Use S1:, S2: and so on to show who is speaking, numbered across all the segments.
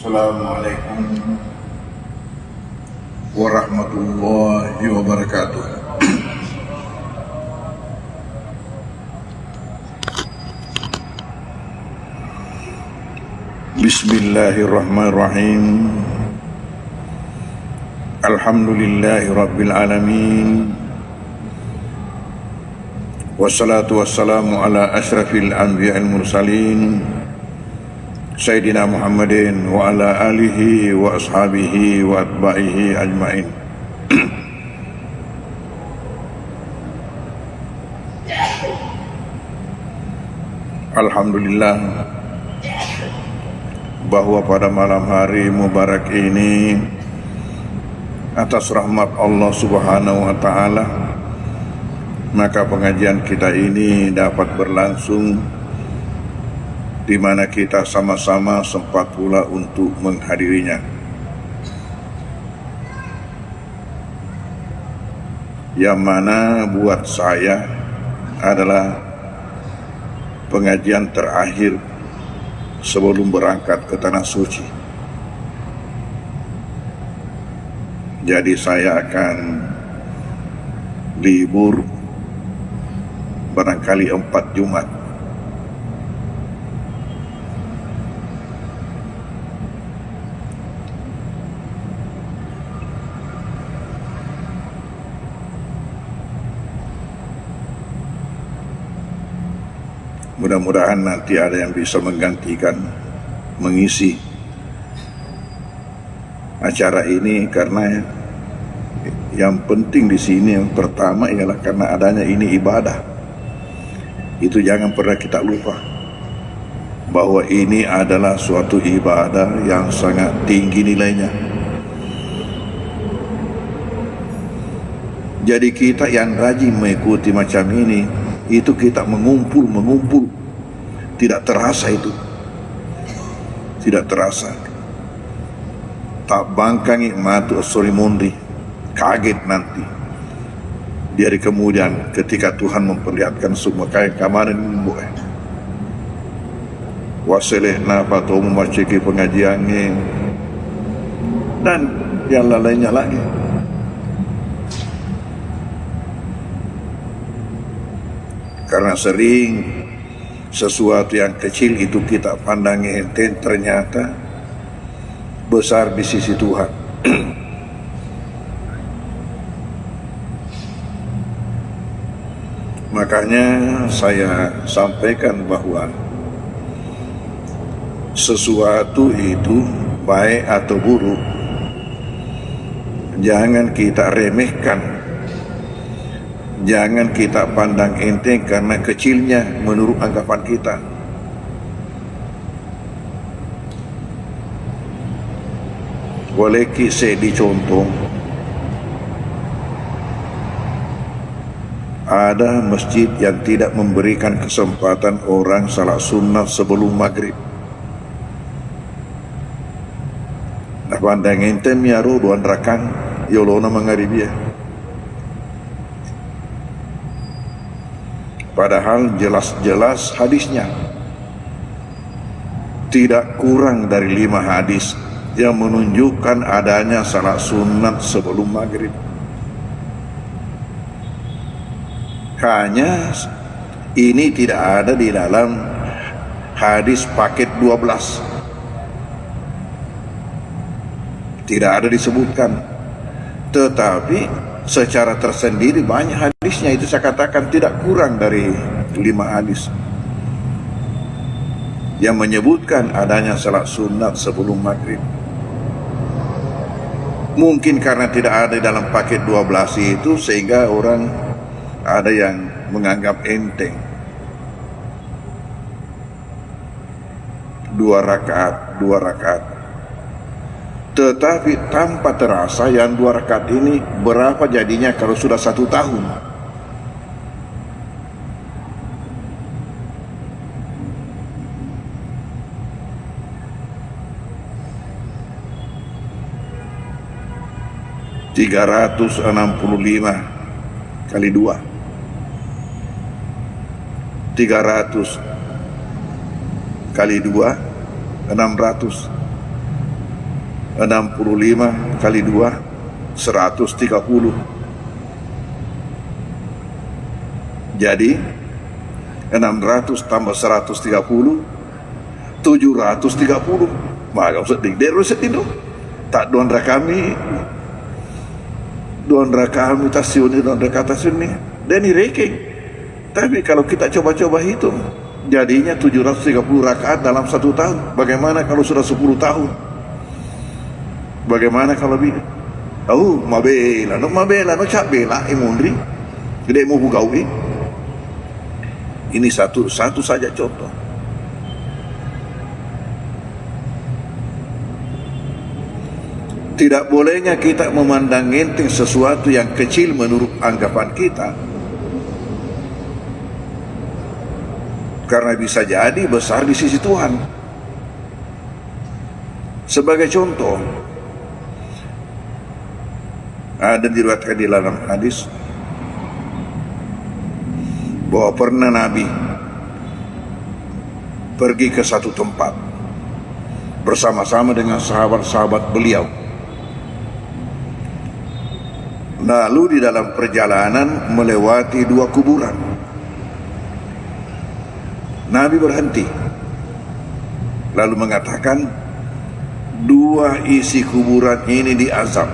S1: Assalamualaikum warahmatullahi wabarakatuh. Bismillahirrahmanirrahim. Alhamdulillahi rabbil alamin. Wassalatu wassalamu ala asyrafil anbiya'il mursalin Sayyidina Muhammadin wa ala alihi wa ashabihi wa atba'ihi ajma'in. Alhamdulillah bahwa pada malam hari mubarak ini, atas rahmat Allah Subhanahu wa ta'ala, maka pengajian kita ini dapat berlangsung, di mana kita sama-sama sempat pula untuk menghadirinya. Yang mana buat saya adalah pengajian terakhir sebelum berangkat ke Tanah Suci. Jadi saya akan libur barangkali 4 Jumat. Mudah-mudahan nanti ada yang bisa menggantikan, mengisi acara ini, karena yang penting di sini yang pertama ialah karena adanya ini ibadah. Itu jangan pernah kita lupa bahwa ini adalah suatu ibadah yang sangat tinggi nilainya. Jadi kita yang rajin mengikuti macam ini, itu kita mengumpul, tidak terasa itu, tidak terasa. Tak bangkangi matu asori mundi, kaget nanti. Dari kemudian ketika Tuhan memperlihatkan semua kayak kemarin buat wasileh napa tu memaciki pengajiannya dan yang lainnya lagi. Karena sering sesuatu yang kecil itu kita pandangi enteng, ternyata besar di sisi Tuhan. Makanya saya sampaikan bahwa sesuatu itu baik atau buruk, jangan kita remehkan, jangan kita pandang enteng karena kecilnya menurut anggapan kita. Boleh kisah dicontoh, ada masjid yang tidak memberikan kesempatan orang salat sunnah sebelum maghrib. Nah, pandang enteng miaro 2 rakaat yolona mangharibia. Padahal jelas-jelas hadisnya tidak kurang dari 5 hadis yang menunjukkan adanya salat sunat sebelum maghrib. Hanya ini tidak ada di dalam hadis paket 12, tidak ada disebutkan. Tetapi secara tersendiri banyak hadisnya, itu saya katakan tidak kurang dari 5 hadis yang menyebutkan adanya salat sunat sebelum maghrib. Mungkin karena tidak ada di dalam paket 12 itu sehingga orang ada yang menganggap enteng. 2 rakaat. Tetapi tanpa terasa yang 2 rakaat ini berapa jadinya kalau sudah 1 tahun. $365 kali 2, 300 kali 2, 600. 65 kali 2 130. Jadi 600 tambah 130 730. Maka sedih dero sedih tak duandra kami tasuni duandra kata suni dan ranking. Tapi kalau kita coba-coba hitung, jadinya 730 rakaat dalam 1 tahun. Bagaimana kalau sudah 10 tahun? Bagaimana kalau lebih? Oh, mabela no cak bela imundri. Gede mau bugawi. Ini satu saja contoh. Tidak bolehnya kita memandang enteng sesuatu yang kecil menurut anggapan kita, karena bisa jadi besar di sisi Tuhan. Sebagai contoh, ada diriwayatkan di dalam hadis bahwa pernah Nabi pergi ke satu tempat bersama-sama dengan sahabat-sahabat beliau. Lalu di dalam perjalanan melewati 2 kuburan. Nabi berhenti lalu mengatakan, 2 isi kuburan ini diazab,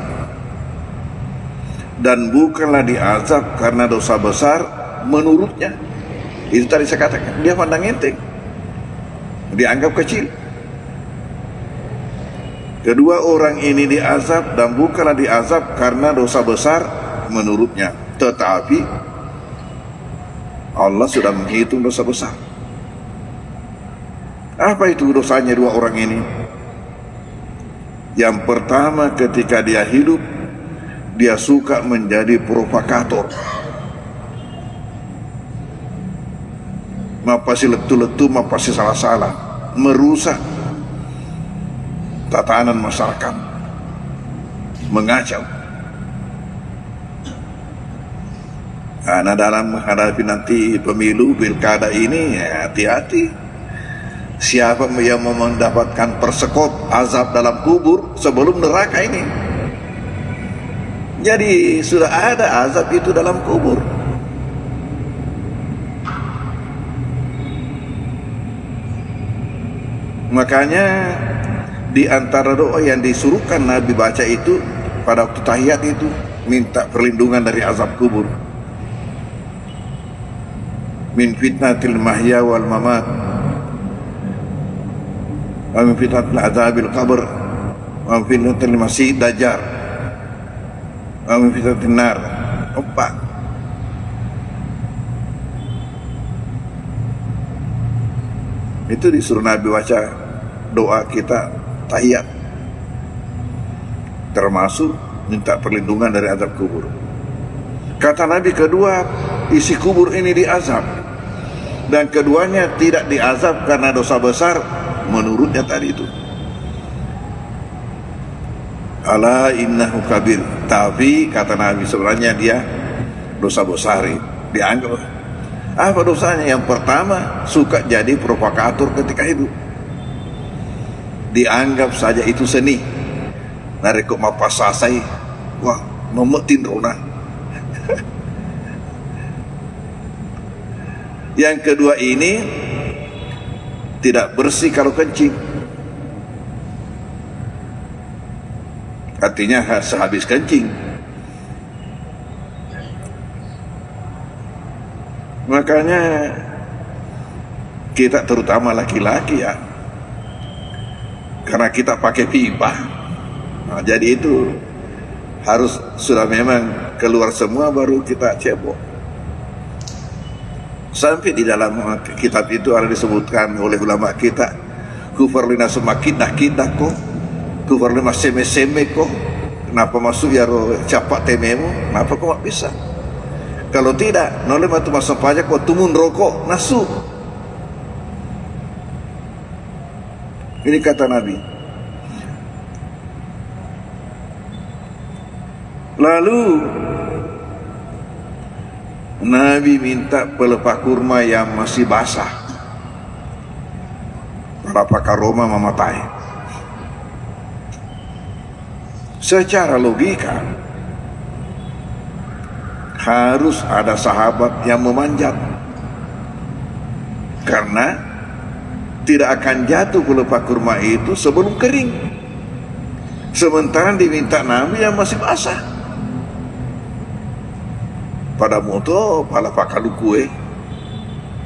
S1: dan bukanlah diazab karena dosa besar menurutnya. Itu tadi saya katakan, dia pandang enteng, dianggap kecil. Kedua orang ini diazab dan bukanlah diazab karena dosa besar menurutnya, tetapi Allah sudah menghitung dosa besar. Apa itu dosanya 2 orang ini? Yang pertama, ketika dia hidup, dia suka menjadi provokator. Mapasi letu-letu, mapasi salah-salah, merusak tatanan masyarakat, mengacau. Karena dalam menghadapi nanti pemilu pilkada ini, hati-hati. Siapa yang mau mendapatkan persekot azab dalam kubur sebelum neraka ini? Jadi sudah ada azab itu dalam kubur. Makanya di antara doa yang disuruhkan Nabi baca itu pada waktu tahiyat itu, minta perlindungan dari azab kubur. Min fitnatil mahya wal mamat, wa min fitnatil azabil qabr, wa min fitnatil masih dajjal, wa min fitnatil nar. 4. Itu disuruh Nabi baca doa kita tahiyat, termasuk minta perlindungan dari azab kubur. Kata Nabi, kedua isi kubur ini diazab, dan keduanya tidak diazab karena dosa besar menurutnya tadi itu. Ala innahu kabir. Tapi kata Nabi, sebenarnya dia dosa besar. Dianggap apa dosanya? Yang pertama, suka jadi provokator ketika hidup. Dianggap saja itu seni. Narikuk mapasasai, wah memetin rona. Yang kedua ini tidak bersih kalau kencing. Artinya sehabis kencing. Makanya kita terutama laki-laki ya, karena kita pakai pipa, nah, jadi itu harus sudah memang keluar semua baru kita cebok. Sampai di dalam kitab itu ada disebutkan oleh ulama kita, kufar lina semakin kita kok, kufar lina seme kok, kenapa masuk ya roh capak tememu, kenapa kok gak bisa? Kalau tidak, noleh matu masuk pajak kok tumun rokok nasu. Ini kata Nabi. Lalu Nabi minta pelepah kurma yang masih basah, pelepah karoma mamatai. secara logika harus ada sahabat yang memanjat, karena tidak akan jatuh pelepah kurma itu sebelum kering, sementara diminta Nabi yang masih basah. Pada moto pala pakalu kue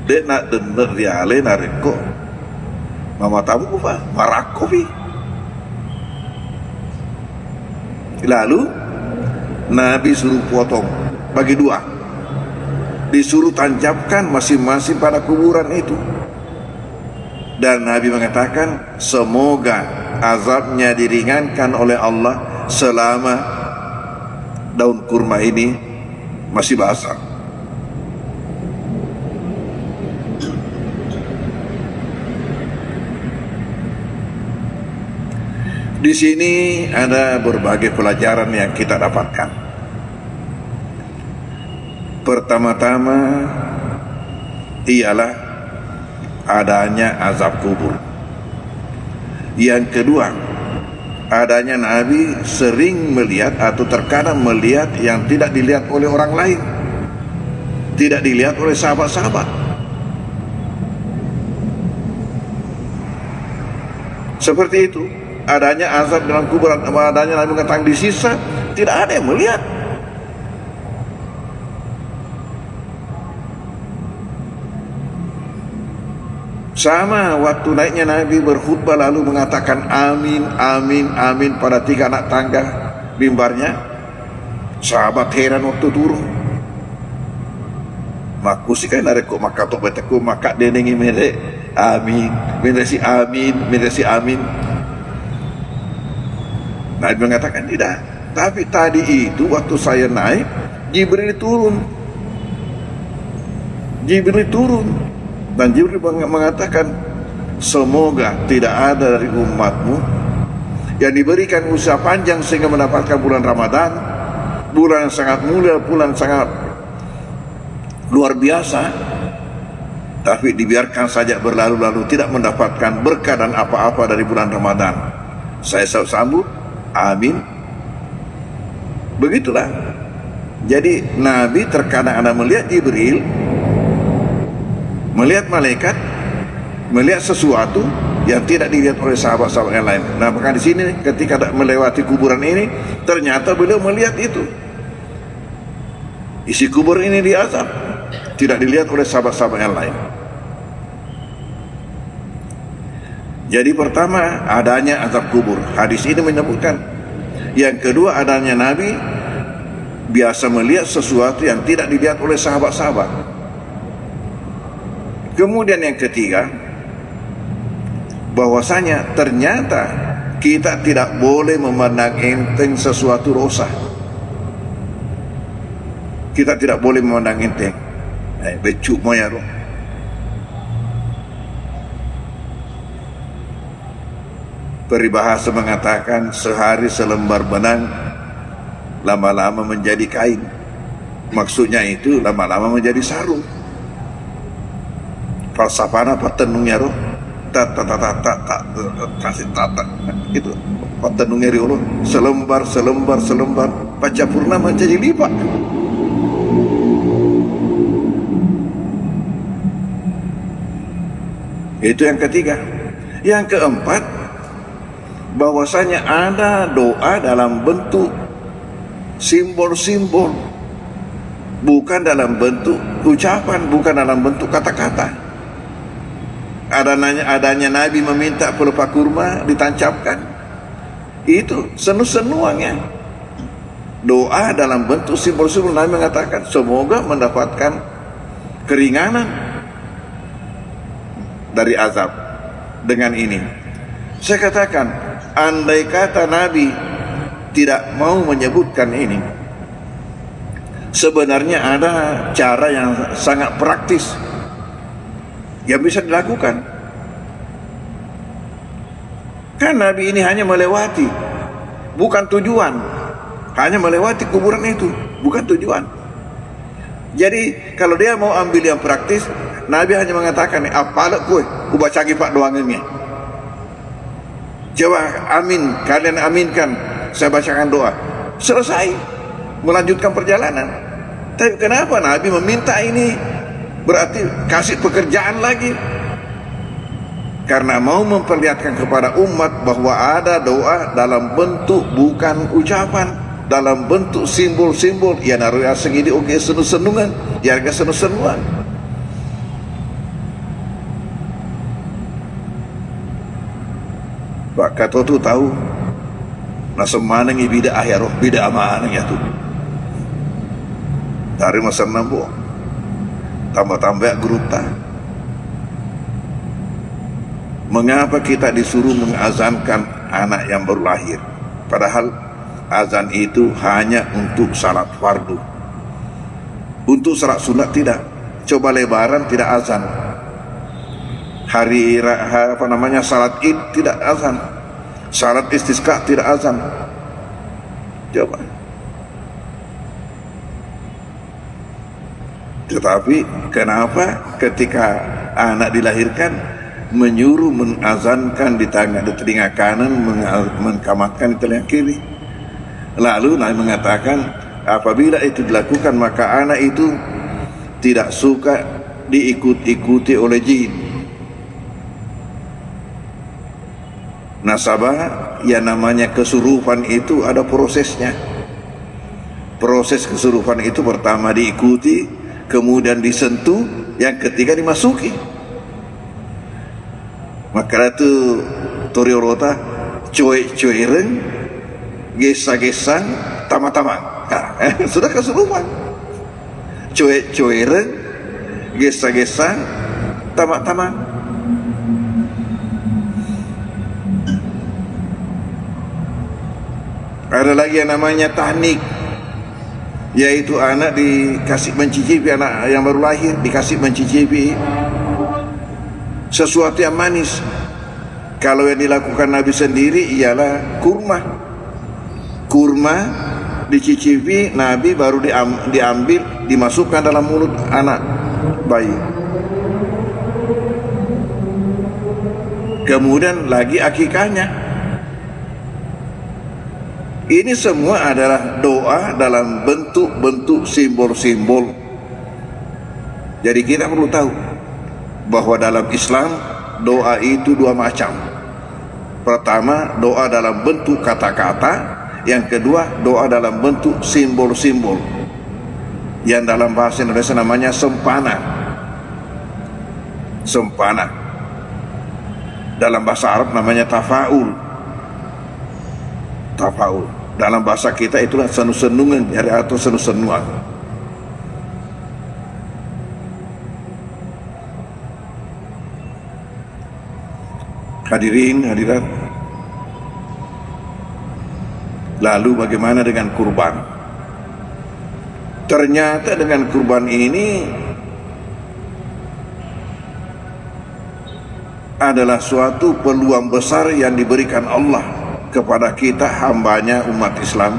S1: dek nak denger diale nareko mama tamu apa marakopi. Lalu Nabi suruh potong bagi dua, disuruh tancapkan masing-masing pada kuburan itu. Dan Nabi mengatakan, semoga azabnya diringankan oleh Allah selama daun kurma ini masih basah. Di sini ada berbagai pelajaran yang kita dapatkan. Pertama-tama ialah adanya azab kubur. Yang kedua, adanya Nabi sering melihat atau terkadang melihat yang tidak dilihat oleh orang lain, tidak dilihat oleh sahabat-sahabat. Seperti itu, adanya azab dalam kuburan, adanya Nabi mengatakan di sisa, tidak ada yang melihat. Sama waktu naiknya Nabi berkhutbah lalu mengatakan amin, amin, amin pada 3 anak tangga mimbarnya. Sahabat heran waktu turun. Maku sih kan ada kok maka tok beteku maka denengi mere amin, menresi amin, menresi amin. Nabi mengatakan tidak. Tapi tadi itu waktu saya naik, Jibril turun. Jibril turun. Dan Jibril mengatakan, semoga tidak ada dari umatmu yang diberikan usia panjang sehingga mendapatkan bulan Ramadan, bulan yang sangat mulia, bulan sangat luar biasa, tapi dibiarkan saja berlalu-lalu tidak mendapatkan berkah dan apa-apa dari bulan Ramadan. Saya sambut, amin. Begitulah. Jadi Nabi terkadang ada melihat Jibril, melihat malaikat, melihat sesuatu yang tidak dilihat oleh sahabat-sahabat yang lain. Nah, maka di sini ketika melewati kuburan ini, ternyata beliau melihat itu. Isi kubur ini diazab, tidak dilihat oleh sahabat-sahabat yang lain. Jadi pertama, adanya azab kubur. Hadis ini menyebutkan. Yang kedua, adanya Nabi biasa melihat sesuatu yang tidak dilihat oleh sahabat-sahabat. Kemudian yang ketiga, bahwasanya ternyata kita tidak boleh memandang enteng sesuatu dosa. Kita tidak boleh memandang enteng. Becuk moya roh. Peribahasa mengatakan sehari selembar benang lama-lama menjadi kain. Maksudnya itu lama-lama menjadi sarung. Falsafana patenungnya roh kasih tata itu patenungnya roh selembar baca purnama jadi lipat. Itu yang ketiga. Yang keempat, bahwasanya ada doa dalam bentuk simbol-simbol, bukan dalam bentuk ucapan, bukan dalam bentuk kata-kata. Adanya Nabi meminta pelepah kurma ditancapkan, itu senu-senuannya doa dalam bentuk simbol-simbol. Nabi mengatakan semoga mendapatkan keringanan dari azab dengan ini. Saya katakan, andai kata Nabi tidak mau menyebutkan ini, sebenarnya ada cara yang sangat praktis yang bisa dilakukan. Kan Nabi ini hanya melewati, bukan tujuan. Hanya melewati kuburan itu, bukan tujuan. Jadi kalau dia mau ambil yang praktis, Nabi hanya mengatakan, apalah kue, kubacagi pak doang ini. Coba amin, kalian aminkan saya bacakan doa, selesai, melanjutkan perjalanan. Tapi kenapa Nabi meminta ini? Berarti kasih pekerjaan lagi, karena mau memperlihatkan kepada umat bahwa ada doa dalam bentuk bukan ucapan, dalam bentuk simbol-simbol. Ya naruh segini oke senu-senungan, ya harga senu-senuan. Pak Kato tu tahu nasa mana ngi bida akhirah bida mana ya tu dari masa nampu tambah-tambah grup ta. Mengapa kita disuruh mengazankan anak yang baru lahir, padahal azan itu hanya untuk salat fardu, untuk salat sunat tidak. Coba lebaran tidak azan, hari apa namanya salat id tidak azan, salat istisqa tidak azan. Coba. Tetapi kenapa ketika anak dilahirkan menyuruh mengazankan di telinga kanan, mengkamatkan di telinga kiri? Lalu Nabi mengatakan apabila itu dilakukan maka anak itu tidak suka diikut-ikuti oleh jin. Nasabah yang namanya kesurupan itu ada prosesnya. Proses kesurupan itu pertama diikuti, kemudian disentuh, yang ketiga dimasuki. Maka itu toriorota cuek-cuereng, gesa-gesang, tama-tama. Nah, sudah kesurupan. Cuek-cuereng, gesa-gesang, tama-tama. Ada lagi yang namanya tahnik, yaitu anak dikasih mencicipi, anak yang baru lahir dikasih mencicipi sesuatu yang manis. Kalau yang dilakukan Nabi sendiri ialah kurma. Kurma dicicipi Nabi, baru diambil dimasukkan dalam mulut anak bayi. Kemudian lagi akikahnya. Ini semua adalah doa dalam bentuk-bentuk simbol-simbol. Jadi kita perlu tahu bahwa dalam Islam doa itu dua macam. Pertama, doa dalam bentuk kata-kata. Yang kedua, doa dalam bentuk simbol-simbol, yang dalam bahasa Indonesia namanya sempana. Sempana. Dalam bahasa Arab namanya tafaul. Tafaul. Dalam bahasa kita itulah senu-senungan atau senu-senuan. Hadirin hadirat, lalu bagaimana dengan kurban? Ternyata dengan kurban ini adalah suatu peluang besar yang diberikan Allah kepada kita, hambanya umat Islam,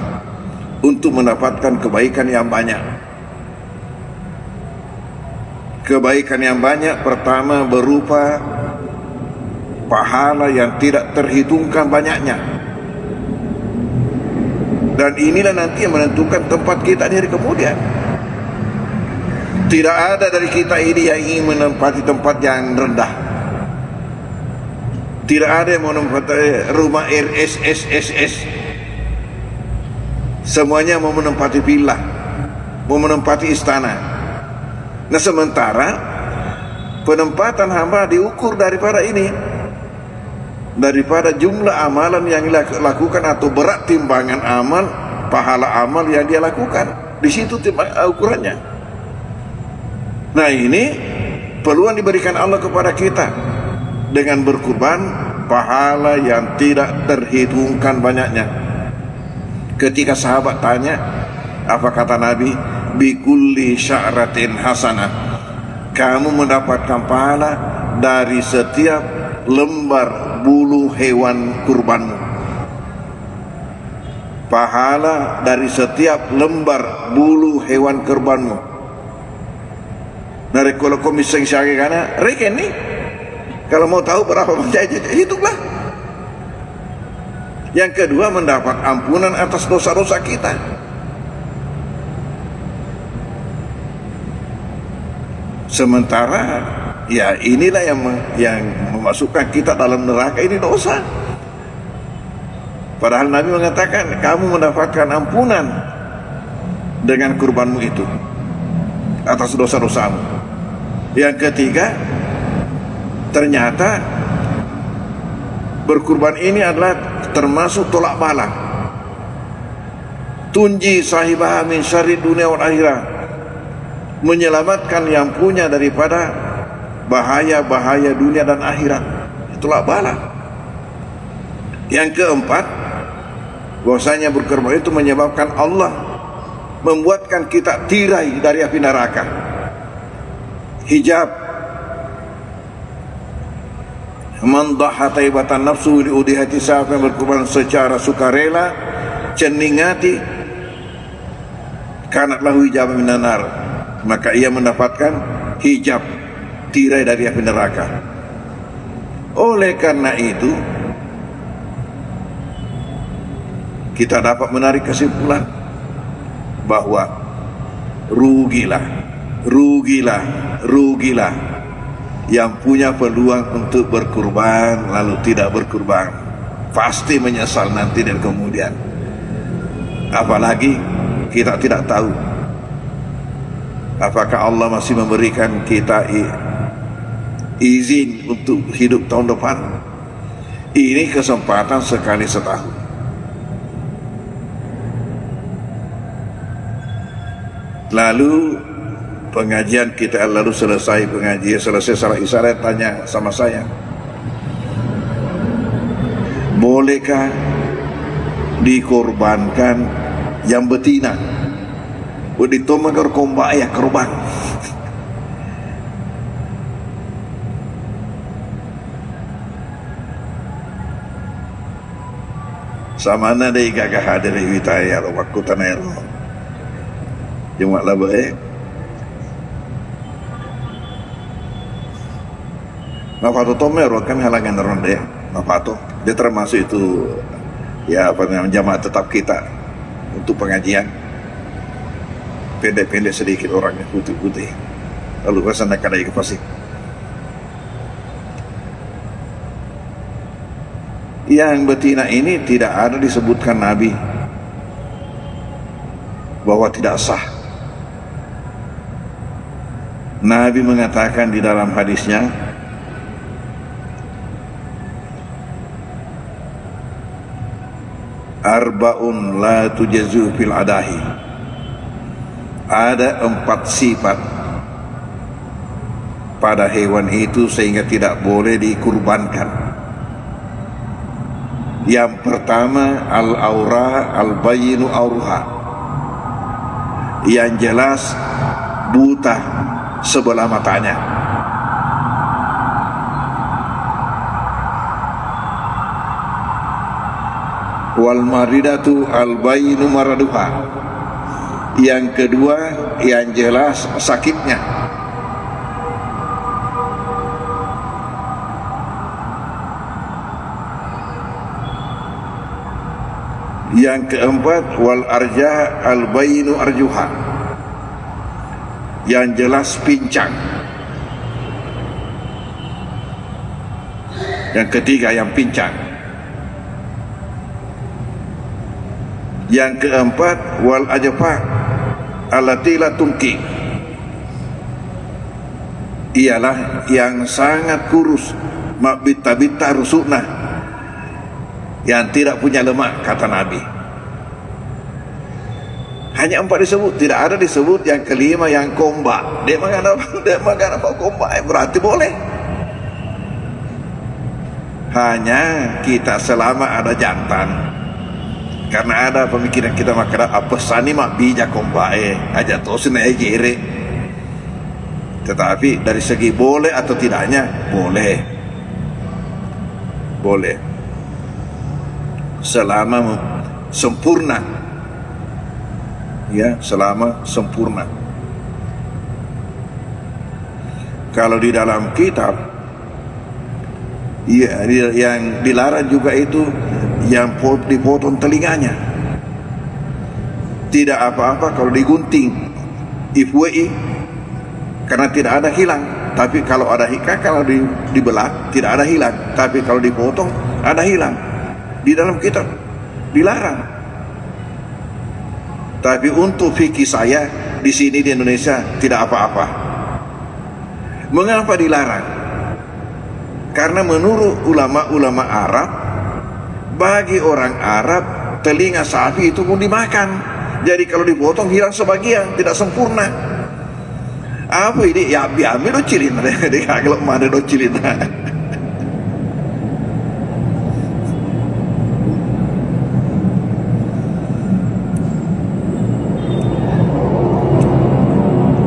S1: untuk mendapatkan kebaikan yang banyak. Kebaikan yang banyak pertama berupa pahala yang tidak terhitungkan banyaknya. Dan inilah nanti yang menentukan tempat kita di hari kemudian. Tidak ada dari kita ini yang ingin menempati tempat yang rendah. Tidak ada yang mau menempati rumah RSSSS. Semuanya mau menempati villa, mau menempati istana. Nah sementara penempatan hamba diukur daripada ini, daripada jumlah amalan yang dilakukan atau berat timbangan amal, pahala amal yang dia lakukan. Di situ ukurannya. Nah ini peluang diberikan Allah kepada kita dengan berkurban, pahala yang tidak terhitungkan banyaknya. Ketika sahabat tanya, apa kata Nabi? Bikulli sya'ratin hasanah. Kamu mendapatkan pahala dari setiap lembar bulu hewan kurbanmu. Pahala dari setiap lembar bulu hewan kurbanmu. Dari kalau komisi syari kana reken nih. Kalau mau tahu berapa banyak, hitunglah. Yang kedua, mendapat ampunan atas dosa-dosa kita. Sementara ya inilah yang memasukkan kita dalam neraka, ini dosa. Padahal Nabi mengatakan kamu mendapatkan ampunan dengan kurbanmu itu atas dosa-dosamu. Yang ketiga, ternyata berkurban ini adalah termasuk tolak bala. Tunji sahibah min syarri dunia wal akhirah, menyelamatkan yang punya daripada bahaya-bahaya dunia dan akhirat. Tolak bala. Yang keempat, bahwasanya berkurban itu menyebabkan Allah membuatkan kita tirai dari api neraka. Hijab. Man dhaha taibatan nafsu li udihati, siapa yang berkorban secara sukarela cening hati, kanat lahu hijab minan nar, maka ia mendapatkan hijab, tirai dari api neraka. Oleh karena itu kita dapat menarik kesimpulan bahwa rugilah yang punya peluang untuk berkurban lalu tidak berkurban, pasti menyesal nanti dan kemudian. Apalagi kita tidak tahu apakah Allah masih memberikan kita izin untuk hidup tahun depan. Ini kesempatan sekali setahun. Lalu pengajian kita lalu selesai pengajian, selesai salat isya, tanya sama saya, bolehkah dikorbankan yang betina? Ditoma korban ya korban. Sama na day gagah hadir witaya waktu tanero. Jumat lah baik. Mafato tomero kami halangan ronde. Mafato dia termasuk itu ya apa namanya jamaah tetap kita untuk pengajian. Pendek-pendek sedikit orangnya, putih-putih. Lalu kesana kadai ke pasir. Yang betina ini tidak ada disebutkan Nabi bahwa tidak sah. Nabi mengatakan di dalam hadisnya, arba'un la tujazu fil adahi, ada 4 sifat pada hewan itu sehingga tidak boleh dikurbankan. Yang pertama, al-aura al-bayinu auruha, yang jelas buta sebelah matanya. Wal maridatu al-bayinu maraduha, yang kedua yang jelas sakitnya. Yang keempat, wal arja al-bayinu arjuha, yang jelas pincang. Yang ketiga yang pincang. Yang keempat, wal ajfa allati la tunki, ialah yang sangat kurus, mabita-bita rusukna, yang tidak punya lemak, kata Nabi. Hanya 4 disebut, tidak ada disebut yang kelima yang komba. Dia makan apa komba, berarti boleh. Hanya kita selama ada jantan, karena ada pemikiran kita makan apa sani mak bija komba aja tosin jere. Tetapi dari segi boleh atau tidaknya, boleh. Boleh. Selama sempurna, ya, selama sempurna. Kalau di dalam kitab ya, yang dilarang juga itu yang dipotong telinganya. Tidak apa-apa kalau digunting ifwi, karena tidak ada hilang. Tapi kalau ada kalau dibelah tidak ada hilang. Tapi kalau dipotong ada hilang. Di dalam kitab dilarang. Tapi untuk fikih saya di sini di Indonesia tidak apa-apa. Mengapa dilarang? Karena menurut ulama-ulama Arab, bagi orang Arab telinga sapi itu pun dimakan. Jadi kalau dipotong hilang sebagian, tidak sempurna. Apa ini? Ya ambil docilin, kalau mana docilin.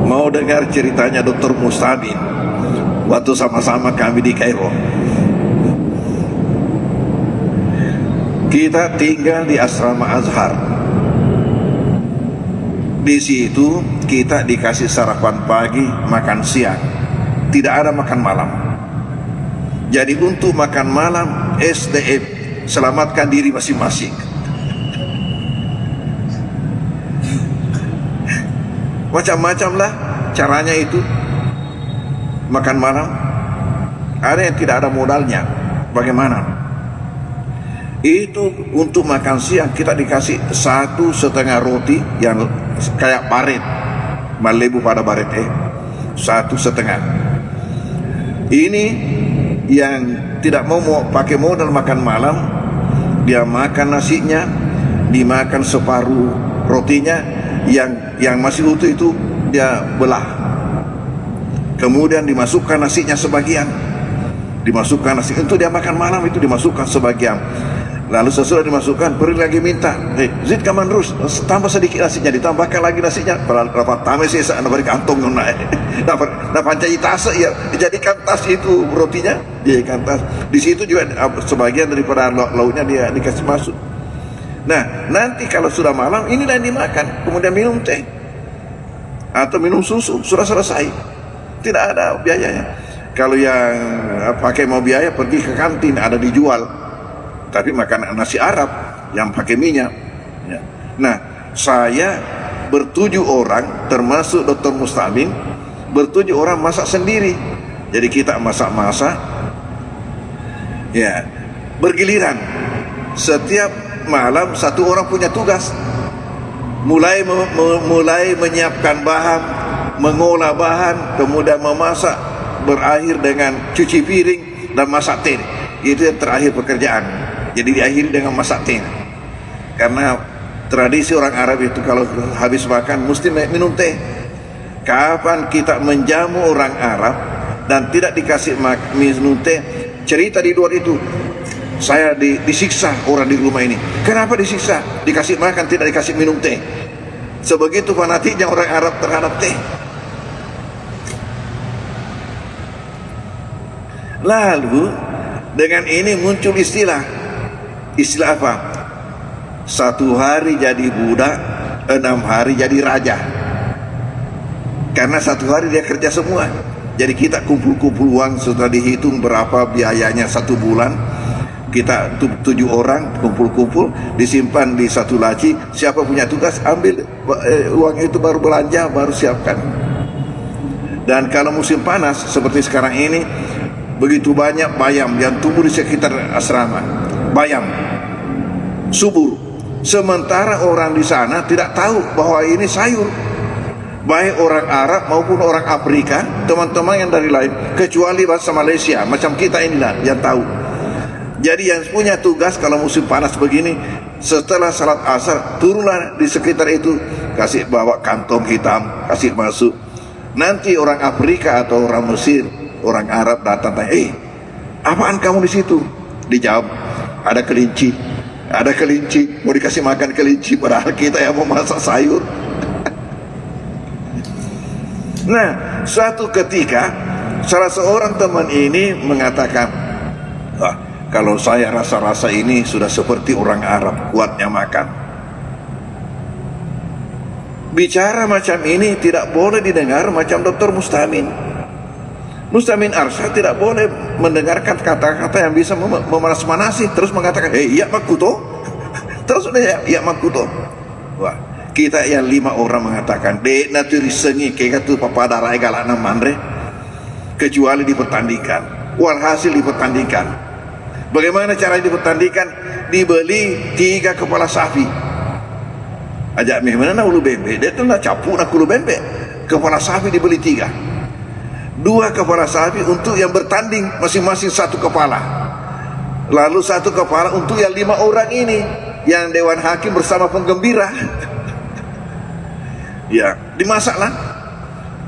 S1: Mau dengar ceritanya Dr. Mustabin waktu sama-sama kami di Kairo. Kita tinggal di asrama Azhar. Di situ kita dikasih sarapan pagi, makan siang, tidak ada makan malam. Jadi untuk makan malam SDM, selamatkan diri masing-masing. Macam-macam lah caranya itu makan malam. Ada yang tidak ada modalnya, bagaimana? Itu untuk makan siang kita dikasih 1,5 roti yang kayak baret, malebu pada baret 1,5. Ini yang tidak mau pakai modal makan malam, dia makan nasinya, dimakan separuh rotinya, yang masih utuh itu dia belah, kemudian dimasukkan nasinya sebagian, dimasukkan nasi itu dia makan malam, itu dimasukkan sebagian. Lalu sesudah dimasukkan, pergi lagi minta, Zid kaman terus, tambah sedikit nasinya, ditambahkan lagi nasinya. Berapa tamu sih saya beri kantong naik, dapat jadi tas ya, dijadikan tas itu rotinya, dijadikan tas. Di situ juga sebagian daripada lauknya dia dikasih masuk. Nah, nanti kalau sudah malam, inilah yang dimakan, kemudian minum teh atau minum susu, sudah selesai, tidak ada biayanya. Kalau yang pakai mau biaya, pergi ke kantin, ada dijual. Tapi makan nasi Arab yang pakai minyak ya. Nah, saya ber7 orang termasuk Dr. Mustabin, ber7 orang masak sendiri. Jadi kita masak-masak ya, bergiliran. Setiap malam satu orang punya tugas, mulai menyiapkan bahan, mengolah bahan, kemudian memasak, berakhir dengan cuci piring dan masak teh. Itu yang terakhir pekerjaan. Jadi diakhiri dengan masak teh. Karena tradisi orang Arab itu kalau habis makan mesti minum teh. Kapan kita menjamu orang Arab dan tidak dikasih minum teh, cerita di luar itu, saya disiksa orang di rumah ini. Kenapa disiksa? Dikasih makan, tidak dikasih minum teh. Sebegitu fanatiknya orang Arab terhadap teh. Lalu dengan ini muncul istilah apa? 1 hari jadi budak, 6 hari jadi raja. Karena 1 hari dia kerja semua. Jadi kita kumpul-kumpul uang, setelah dihitung berapa biayanya 1 bulan, kita 7 orang kumpul-kumpul, disimpan di satu laci. Siapa punya tugas ambil uang itu, baru belanja, baru siapkan. Dan kalau musim panas seperti sekarang ini, begitu banyak bayam yang tumbuh di sekitar asrama, bayam subur. Sementara orang di sana tidak tahu bahwa ini sayur, baik orang Arab maupun orang Afrika, teman-teman yang dari lain, kecuali bahasa Malaysia macam kita inilah yang tahu. Jadi yang punya tugas kalau musim panas begini, setelah salat asar turunlah di sekitar itu, kasih bawa kantong hitam, kasih masuk. Nanti orang Afrika atau orang Mesir, orang Arab datang tanya, apaan kamu di situ? Dijawab, ada kelinci, ada kelinci, mau dikasih makan kelinci, padahal kita yang mau masak sayur. Nah, suatu ketika salah seorang teman ini mengatakan, kalau saya rasa-rasa ini sudah seperti orang Arab, kuatnya makan. Bicara macam ini tidak boleh didengar macam Dr. Mustabin. Mustamin Arsyad tidak boleh mendengarkan kata-kata yang bisa memanas-manasi, terus mengatakan, iya makuto, terus udah iya makuto. Wah, kita yang 5 orang mengatakan, naturi sengi kayak tu papada rai galana mandre, kecuali dipertandingkan. Walhasil dipertandingkan. Bagaimana cara dipertandingkan? Dibeli 3 kepala sapi. Ajak mehmana na ulu bembe, dia tu nak capu nak ulu bembe. Kepala sapi dibeli 3. 2 kepala sapi untuk yang bertanding, masing-masing 1 kepala. Lalu 1 kepala untuk yang 5 orang ini, yang dewan hakim bersama penggembira. Ya, dimasaklah.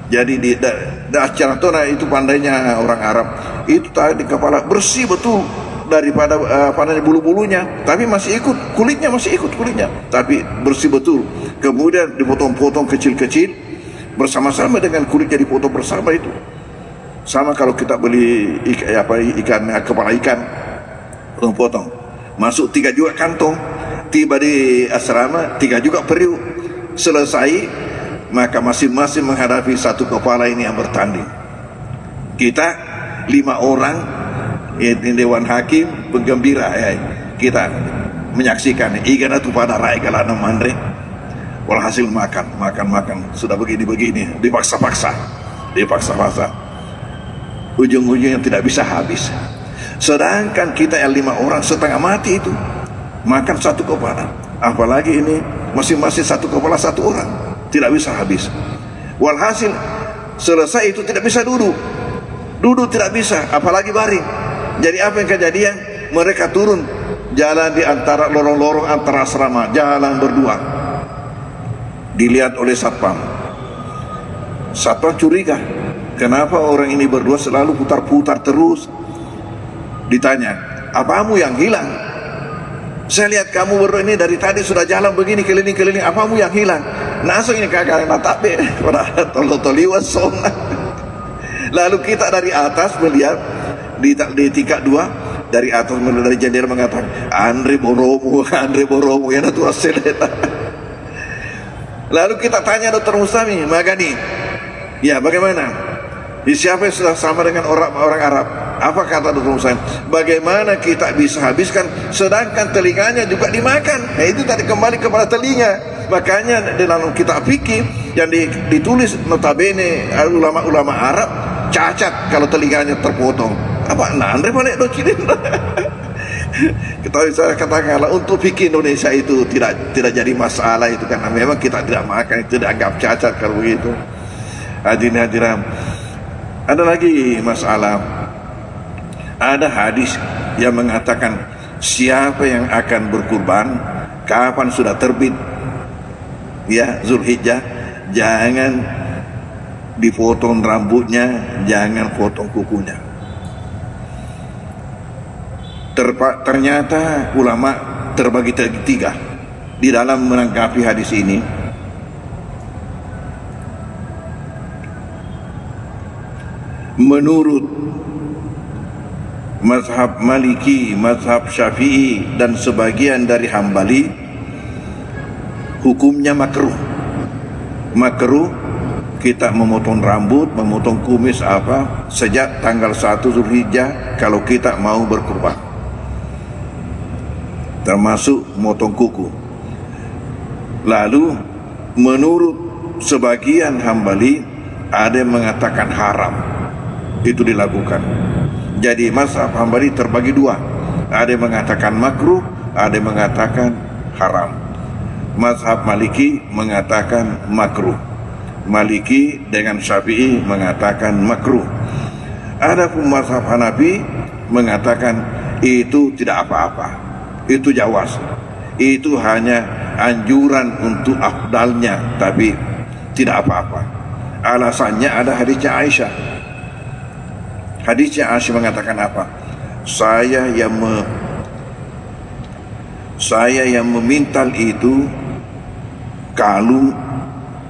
S1: Jadi di acara itu pandainya orang Arab. Itu tadi kepala bersih betul daripada bulu-bulunya, tapi masih ikut kulitnya, tapi bersih betul. Kemudian dipotong-potong kecil-kecil bersama-sama dengan kulitnya dipotong bersama itu. Sama kalau kita beli ikan, kepala ikan, potong-potong, masuk 3 juga kantong, tiba di asrama 3 juga periuk. Selesai, maka masing-masing menghadapi 1 kepala ini yang bertanding. Kita 5 orang, ini dewan hakim, penggembira, kita menyaksikan igana tu pada rai galana mandre. Walhasil makan, sudah begini, dipaksa-paksa. Ujung-ujungnya tidak bisa habis. Sedangkan kita yang 5 orang setengah mati itu makan 1 kepala, apalagi ini masing-masing 1 kepala 1 orang, tidak bisa habis. Walhasil selesai itu tidak bisa duduk tidak bisa, apalagi baring. Jadi apa yang kejadian? Mereka turun jalan di antara lorong-lorong antara asrama, jalan berdua. Dilihat oleh satpam curiga, kenapa orang ini berdua selalu putar-putar terus. Ditanya, apamu yang hilang? Saya lihat kamu berdua ini dari tadi sudah jalan begini keliling-keliling, apamu yang hilang? Nasa ini kagak natape toliwas sona. Lalu kita dari atas melihat di tingkat 2, dari atas dari jendela mengatakan, Andre Boromo ya natu aseleta. Lalu kita tanya Dr. Mustami Magani, ya bagaimana? Siapa yang sudah sama dengan orang Arab? Apa kata Dr. Mustami? Bagaimana kita bisa habiskan sedangkan telinganya juga dimakan? Itu tadi kembali kepada telinga. Makanya dalam kitab fikih yang ditulis notabene ulama-ulama Arab, cacat kalau telinganya terpotong. Apa nandre balik dokilin? Kita bisa katakanlah untuk fikih Indonesia itu tidak jadi masalah itu, karena memang kita tidak makan, itu dianggap cacat kalau begitu. Hadirin, ada lagi masalah. Ada hadis yang mengatakan siapa yang akan berkurban kapan sudah terbit ya Zulhijjah, jangan dipotong rambutnya, jangan potong kukunya. Ternyata ulama terbagi 3 di dalam menanggapi hadis ini. Menurut mazhab Maliki, mazhab Syafi'i, dan sebagian dari Hambali, hukumnya makruh kita memotong rambut, memotong kumis sejak tanggal 1 Zulhijjah kalau kita mau berkurban, termasuk motong kuku. Lalu menurut sebagian Hambali ada yang mengatakan haram itu dilakukan. Jadi mazhab Hambali terbagi 2, ada yang mengatakan makruh, ada yang mengatakan haram. Mazhab Maliki mengatakan makruh, Maliki dengan Syafi'i mengatakan makruh. Adapun mazhab Hanafi mengatakan itu tidak apa-apa, itu jawaz, itu hanya anjuran untuk afdalnya, tapi tidak apa-apa. Alasannya ada hadisnya Aisyah. Hadisnya Aisyah mengatakan apa? Saya yang memintal itu kalung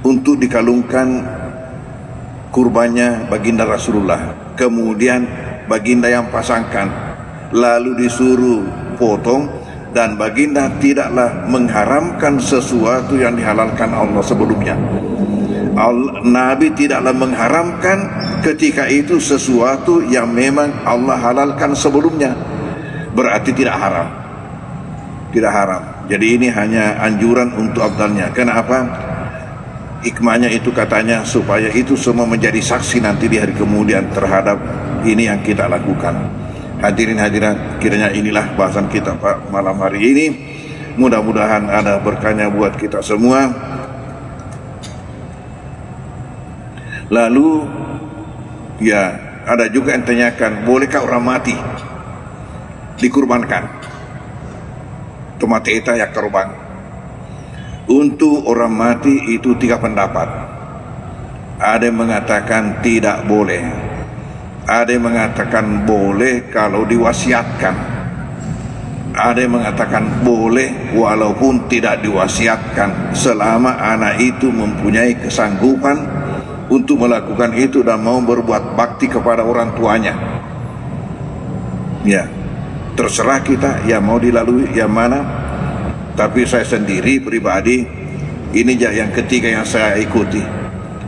S1: untuk dikalungkan kurbannya baginda Rasulullah. Kemudian baginda yang pasangkan, lalu disuruh potong, dan baginda tidaklah mengharamkan sesuatu yang dihalalkan Allah sebelumnya. Nabi tidaklah mengharamkan ketika itu sesuatu yang memang Allah halalkan sebelumnya, berarti tidak haram. Tidak haram. Jadi ini hanya anjuran untuk afdalnya. Kenapa? Hikmahnya itu katanya supaya itu semua menjadi saksi nanti di hari kemudian terhadap ini yang kita lakukan. Hadirin hadirat, kiranya inilah bahasan kita Pak malam hari ini. Mudah-mudahan ada berkahnya buat kita semua. Lalu ya ada juga yang tanyakan, bolehkah orang mati dikurbankan? Mati itu ya korban. Untuk orang mati itu 3 pendapat. Ada yang mengatakan tidak boleh, ada yang mengatakan boleh kalau diwasiatkan, ada yang mengatakan boleh walaupun tidak diwasiatkan, selama anak itu mempunyai kesanggupan untuk melakukan itu dan mau berbuat bakti kepada orang tuanya. Ya, terserah kita yang mau dilalui yang mana. Tapi saya sendiri pribadi, ini yang ketiga yang saya ikuti.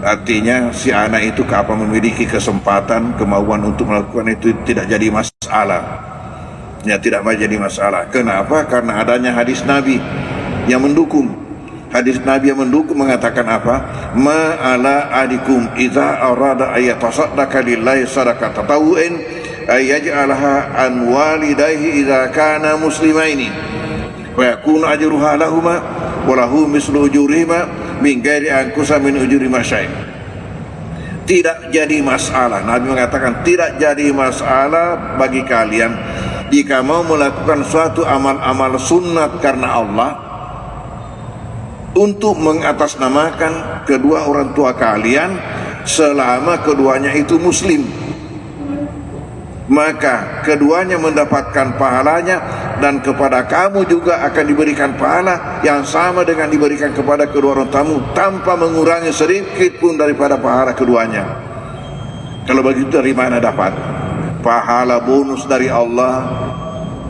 S1: Artinya si anak itu kapan memiliki kesempatan, kemauan untuk melakukan itu tidak jadi masalah. Ya, tidak menjadi masalah. Kenapa? Karena adanya hadis Nabi yang mendukung. Hadis Nabi yang mendukung mengatakan apa? Ma ala adikum idza arada ayatasaddaqa lillahi sadaqatan tatawwu'in ayaj'alaha an walidayhi idza kana muslimaini wa yakunu ajruha lahuma wa lahu mislu ujurihima min ghairi ankusa min ujuri masyai. Tidak jadi masalah. Nabi mengatakan tidak jadi masalah bagi kalian jika mau melakukan suatu amal-amal sunat karena Allah untuk mengatasnamakan kedua orang tua kalian selama keduanya itu muslim, maka keduanya mendapatkan pahalanya dan kepada kamu juga akan diberikan pahala yang sama dengan diberikan kepada kedua orang tamu tanpa mengurangi sedikit pun daripada pahala keduanya. Kalau begitu dari mana dapat? Pahala bonus dari Allah,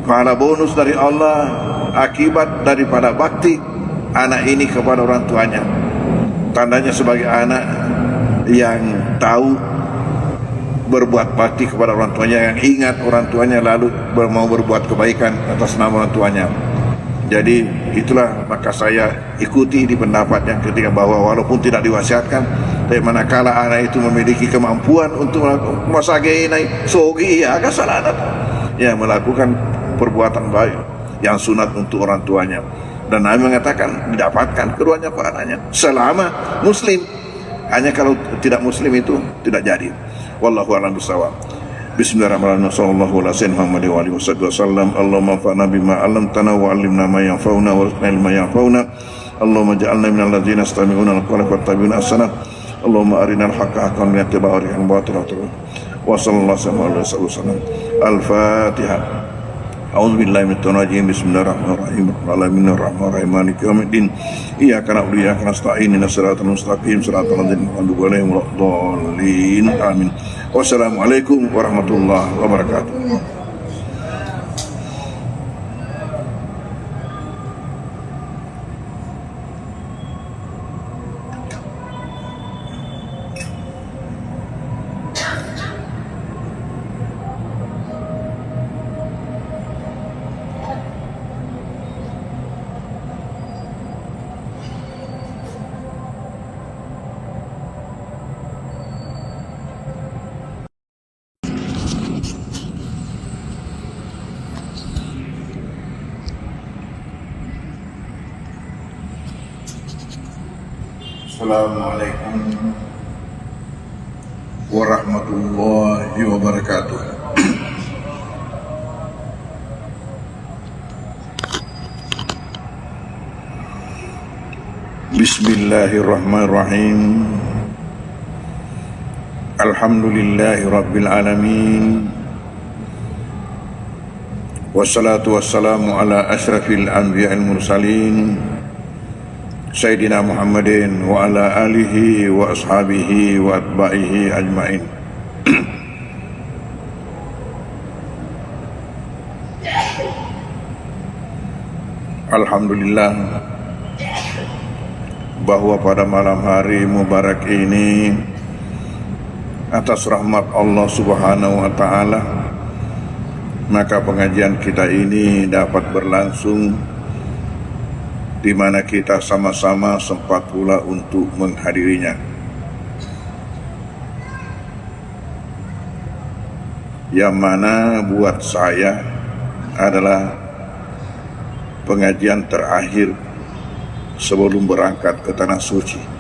S1: pahala bonus dari Allah akibat daripada bakti anak ini kepada orang tuanya. Tandanya sebagai anak yang tahu berbuat bakti kepada orang tuanya, yang ingat orang tuanya lalu mau berbuat kebaikan atas nama orang tuanya. Jadi itulah maka saya ikuti di pendapat yang ketiga, bahwa walaupun tidak diwasiatkan, tapi manakala anak itu memiliki kemampuan untuk masage naik sogi ya agak salah ya melakukan perbuatan baik yang sunat untuk orang tuanya. Dan Nabi mengatakan didapatkan keduanya pahalanya selama muslim. Hanya kalau tidak muslim itu tidak jadi. Wallahu a'lam bishawab. Bismillahirrahmanirrahim. Sallallahu alaihi wasallam. Allahumma anfa'na bima 'allamtana wa 'allimna ma yanfa'una wa rizqna ilma yanfa'una. Allahumma ij'alna minal ladzina yastami'una al-qawla fattabi'una ahsana. Allahumma arinal haqqa haqqan wa ittabi'na al-batila. Wa sallallahu alaihi wasallam. Al-Fatihah. A'udzu billahi minasyaitonir rajim. Bismillahirrahmanirrahim. Bismillahirrahmanirrahim. Maliki yaumiddin. Iyyaka na'budu wa iyyaka nasta'in. Ihdinas siratal mustaqim. Siratal ladzina an'amta 'alaihim waladdallin. Amin. Wassalamualaikum warahmatullahi wabarakatuh. Assalamualaikum warahmatullahi wabarakatuh. Bismillahirrahmanirrahim. Alhamdulillahi rabbil alamin. Wassalatu wassalamu ala asyrafil anbiya'il mursalin Sayyidina Muhammadin wa ala alihi wa ashabihi wa atba'ihi ajma'in. Alhamdulillah bahwa pada malam hari mubarak ini atas rahmat Allah Subhanahu wa Ta'ala, maka pengajian kita ini dapat berlangsung di mana kita sama-sama sempat pula untuk menghadirinya. Yang mana buat saya adalah pengajian terakhir sebelum berangkat ke Tanah Suci.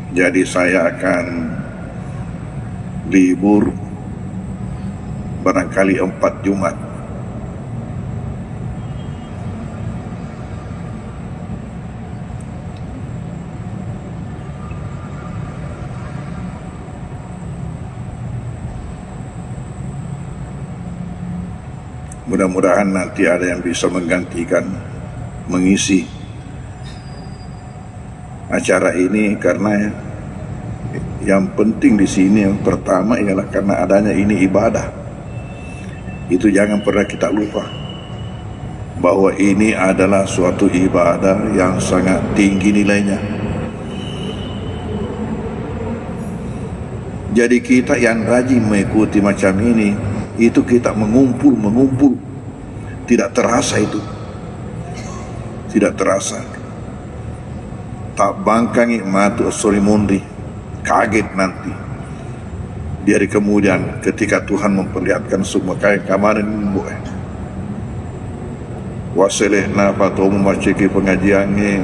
S1: Jadi saya akan libur barangkali 4 Jumat. Mudah-mudahan nanti ada yang bisa menggantikan, mengisi acara ini, karena yang penting di sini yang pertama ialah karena adanya ini ibadah. Itu jangan pernah kita lupa bahwa ini adalah suatu ibadah yang sangat tinggi nilainya. Jadi kita yang rajin mengikuti macam ini, itu kita mengumpul, tidak terasa itu, tidak terasa. Tak bangkangi matu sorimundi, kaget nanti. Dari kemudian ketika Tuhan memperlihatkan semua kayak kemarin waseleh napa tu memasuki pengajiannya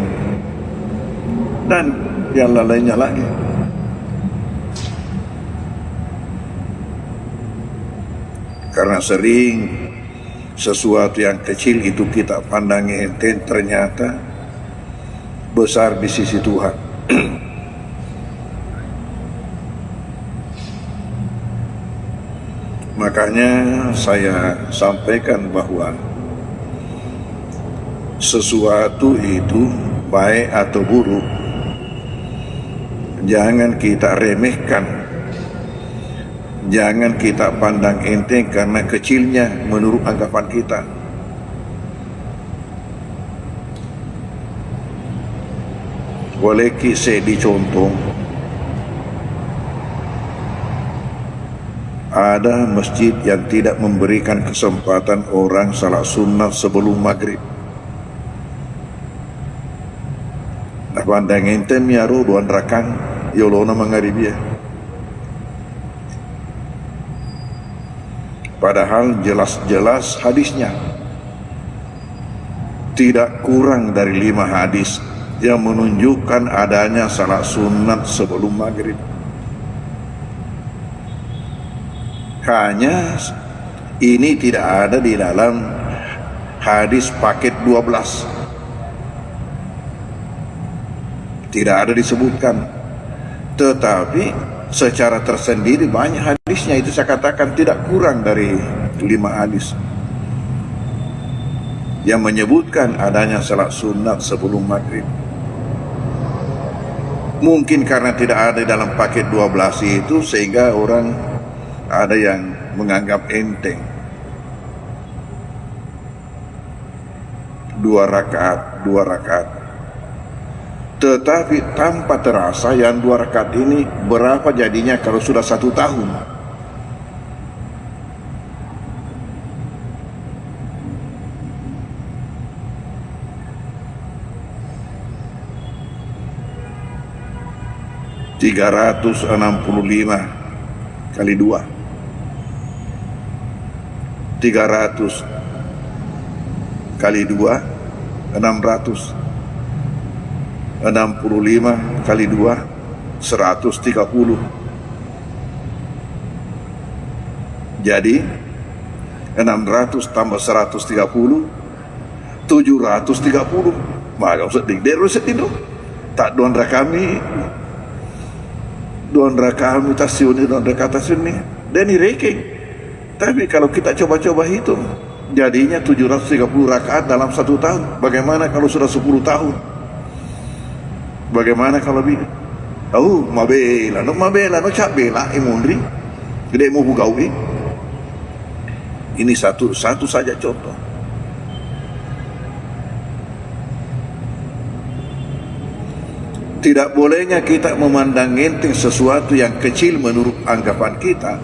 S1: dan yang lainnya lagi. Karena sering sesuatu yang kecil itu kita pandangi enteng, ternyata besar di sisi Tuhan. Makanya saya sampaikan bahwa sesuatu itu baik atau buruk jangan kita remehkan. Jangan kita pandang enteng karena kecilnya menurut anggapan kita. Boleh kisah dicontoh. Ada masjid yang tidak memberikan kesempatan orang salat sunat sebelum maghrib. Nah, pandang enteng miaro duan rakang yolona mangharibia. Padahal jelas-jelas hadisnya tidak kurang dari 5 hadis yang menunjukkan adanya salat sunat sebelum maghrib. Hanya ini tidak ada di dalam hadis paket 12. Tidak ada disebutkan. Tetapi secara tersendiri banyak hadisnya, itu saya katakan tidak kurang dari 5 hadis yang menyebutkan adanya salat sunat sebelum maghrib. Mungkin karena tidak ada dalam paket 12 itu sehingga orang ada yang menganggap enteng. 2 rakaat. Tetapi tanpa terasa yang 2 rakaat ini berapa jadinya kalau sudah 1 tahun. $365 kali 2. 300 kali 2 600. 65 kali 2 130. Jadi 600 tambah 130 730. Maka sedih dia sedih tak don rakami tasuni don rakatasiuni dan ireke. Tapi kalau kita coba-coba hitung jadinya 730 rakaat dalam 1 tahun. Bagaimana kalau sudah 10 tahun? Bagaimana kalau bina? Mabela no cak bela imundri. Gede mau bugawi. Ini satu saja contoh. Tidak bolehnya kita memandang enteng sesuatu yang kecil menurut anggapan kita,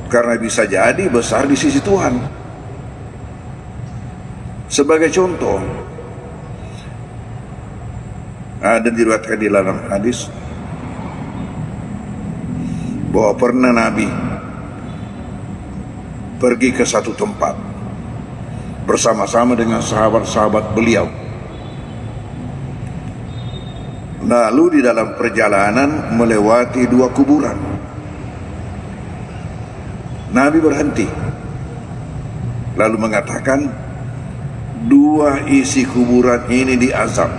S1: karena bisa jadi besar di sisi Tuhan. Sebagai contoh, ada diriwayatkan di dalam hadis bahwa pernah Nabi pergi ke satu tempat bersama-sama dengan sahabat-sahabat beliau. Lalu di dalam perjalanan melewati dua kuburan. Nabi berhenti lalu mengatakan, dua isi kuburan ini diazab,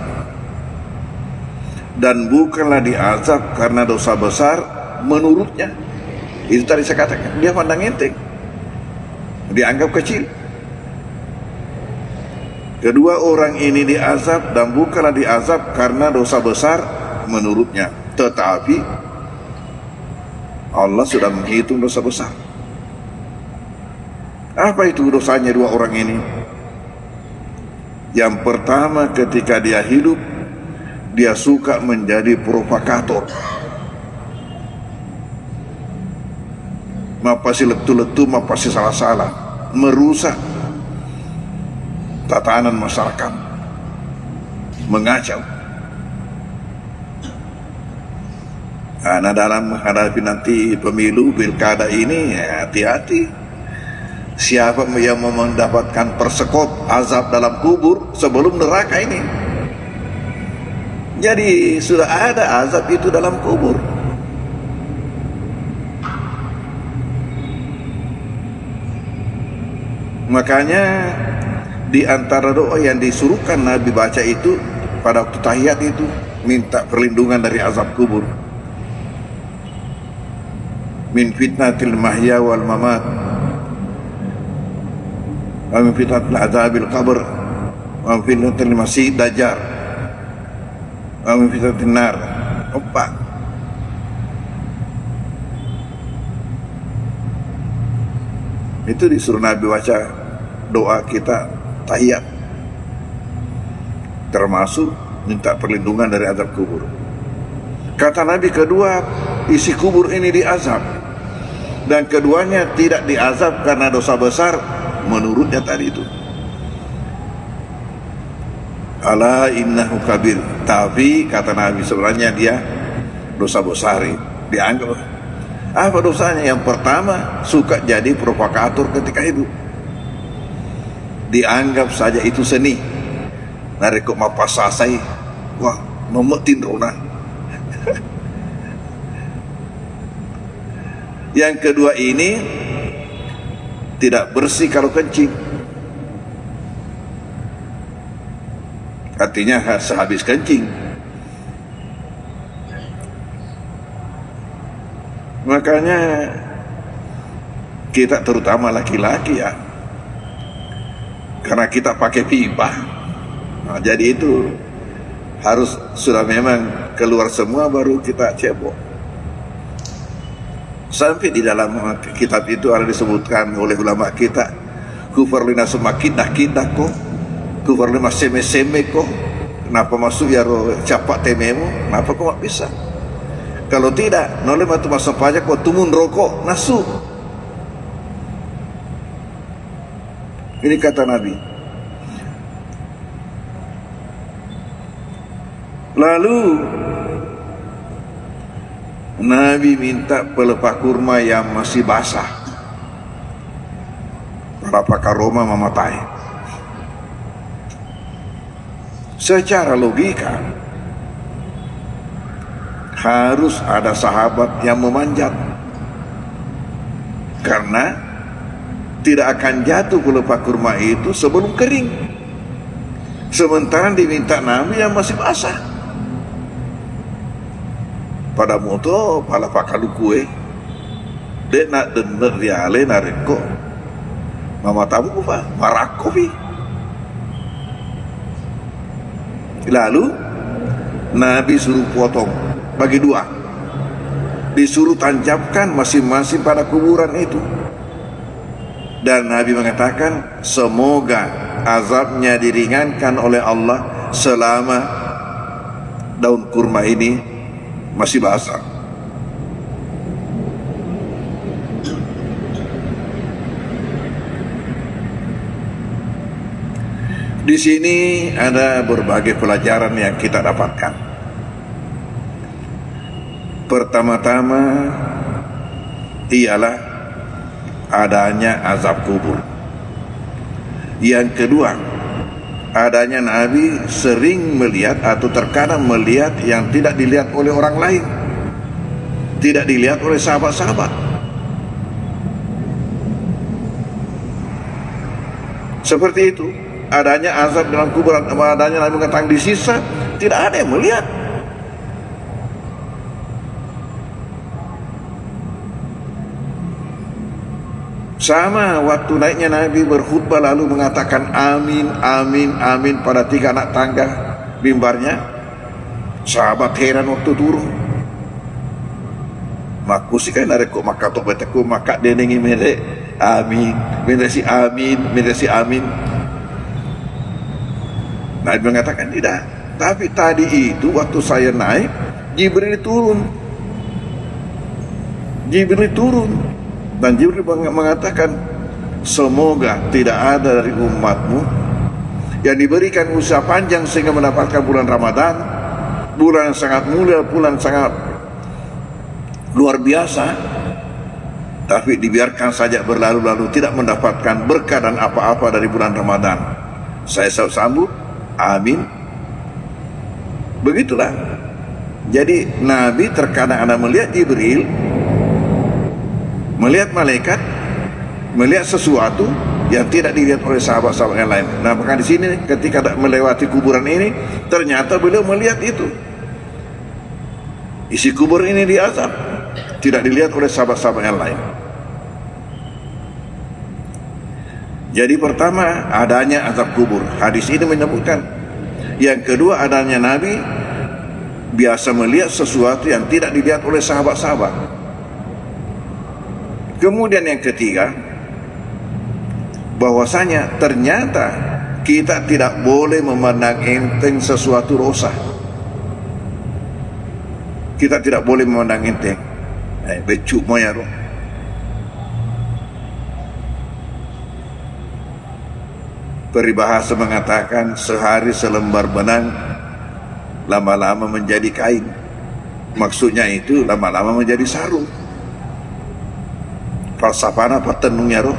S1: dan bukanlah diazab karena dosa besar menurutnya. Itu tadi saya katakan, dia pandang enteng, dianggap kecil. Kedua orang ini diazab dan bukanlah diazab karena dosa besar menurutnya, tetapi Allah sudah menghitung dosa besar. Apa itu dosanya dua orang ini? Yang pertama, ketika dia hidup, dia suka menjadi provokator, mapasi letu-letu, mapasi salah-salah, merusak tatanan masyarakat, mengacau. Nah, dalam menghadapi nanti pemilu pilkada ini, hati-hati. Siapa yang mau mendapatkan persekop azab dalam kubur sebelum neraka ini? Jadi sudah ada azab itu dalam kubur. Makanya di antara doa yang disuruhkan Nabi baca itu pada waktu tahiyat itu, minta perlindungan dari azab kubur. Min fitnatil mahya wal mamat, wa min fitnatil azabil qabr, wa min fitnatil masih dajjal, wa min fitnatil nar. Empat. Itu disuruh Nabi baca doa kita tahiyat, termasuk minta perlindungan dari azab kubur. Kata Nabi, kedua isi kubur ini diazab, dan keduanya tidak diazab karena dosa besar menurutnya tadi itu. Ala innahu kabir, tapi kata Nabi sebenarnya dia dosa besar. Dianggap apa dosanya? Yang pertama, suka jadi provokator ketika hidup. Dianggap saja itu seni. Narikok mapasasai, wah memetin rona. Yang kedua ini tidak bersih kalau kencing, artinya sehabis kencing. Makanya kita terutama laki-laki ya, karena kita pakai pipa, nah, jadi itu harus sudah memang keluar semua baru kita cebok. Sampai di dalam kitab itu ada disebutkan oleh ulama kita, kufar lina semakin dah kok, kufar lina seme kok, kenapa masuk ya roh capak tememu, kenapa kok bisa? Kalau tidak, noleh matu masuk pajak kok tumun rokok nasu. Ini kata Nabi. Lalu Nabi minta pelepah kurma yang masih basah. Para pakar Roma mematai. Secara logika harus ada sahabat yang memanjat, karena tidak akan jatuh pelepah kurma itu sebelum kering. Sementara diminta Nabi yang masih basah. Pada moto pala pakalu kue dek nak denger diale nareko mama tamu apa marakopi. Lalu Nabi suruh potong bagi dua, disuruh tancapkan masing-masing pada kuburan itu, dan Nabi mengatakan semoga azabnya diringankan oleh Allah selama daun kurma ini masih basah. Di sini ada berbagai pelajaran yang kita dapatkan. Pertama-tama ialah adanya azab kubur. Yang kedua, adanya Nabi sering melihat atau terkadang melihat yang tidak dilihat oleh orang lain, tidak dilihat oleh sahabat-sahabat. Seperti itu, adanya azab dalam kuburan, adanya Nabi mengatakan di sisa, tidak ada yang melihat. Sama waktu naiknya Nabi berkhutbah lalu mengatakan amin, amin, amin pada 3 anak tangga mimbarnya. Sahabat heran waktu turun. Maku sih kan ada kok maka tok beteku maka denengi mere amin, mere si amin, mere si amin. Nabi mengatakan tidak. Tapi tadi itu waktu saya naik, Jibril turun. Jibril turun. Dan Jibril mengatakan, semoga tidak ada dari umatmu yang diberikan usia panjang sehingga mendapatkan bulan Ramadan, bulan yang sangat mulia, bulan sangat luar biasa, tapi dibiarkan saja berlalu-lalu tidak mendapatkan berkah dan apa-apa dari bulan Ramadan. Saya sambut, amin. Begitulah. Jadi Nabi terkadang ada melihat Jibril, melihat malaikat, melihat sesuatu yang tidak dilihat oleh sahabat-sahabat yang lain. Nah, maka di sini ketika melewati kuburan ini, ternyata beliau melihat itu. Isi kubur ini diazab, tidak dilihat oleh sahabat-sahabat yang lain. Jadi pertama, adanya azab kubur. Hadis ini menyebutkan. Yang kedua, adanya Nabi biasa melihat sesuatu yang tidak dilihat oleh sahabat-sahabat. Kemudian yang ketiga, bahwasanya ternyata kita tidak boleh memandang enteng sesuatu dosa. Kita tidak boleh memandang enteng. Becuk moya roh. Peribahasa mengatakan sehari selembar benang lama-lama menjadi kain. Maksudnya itu lama-lama menjadi sarung. Falsafana patenungnya roh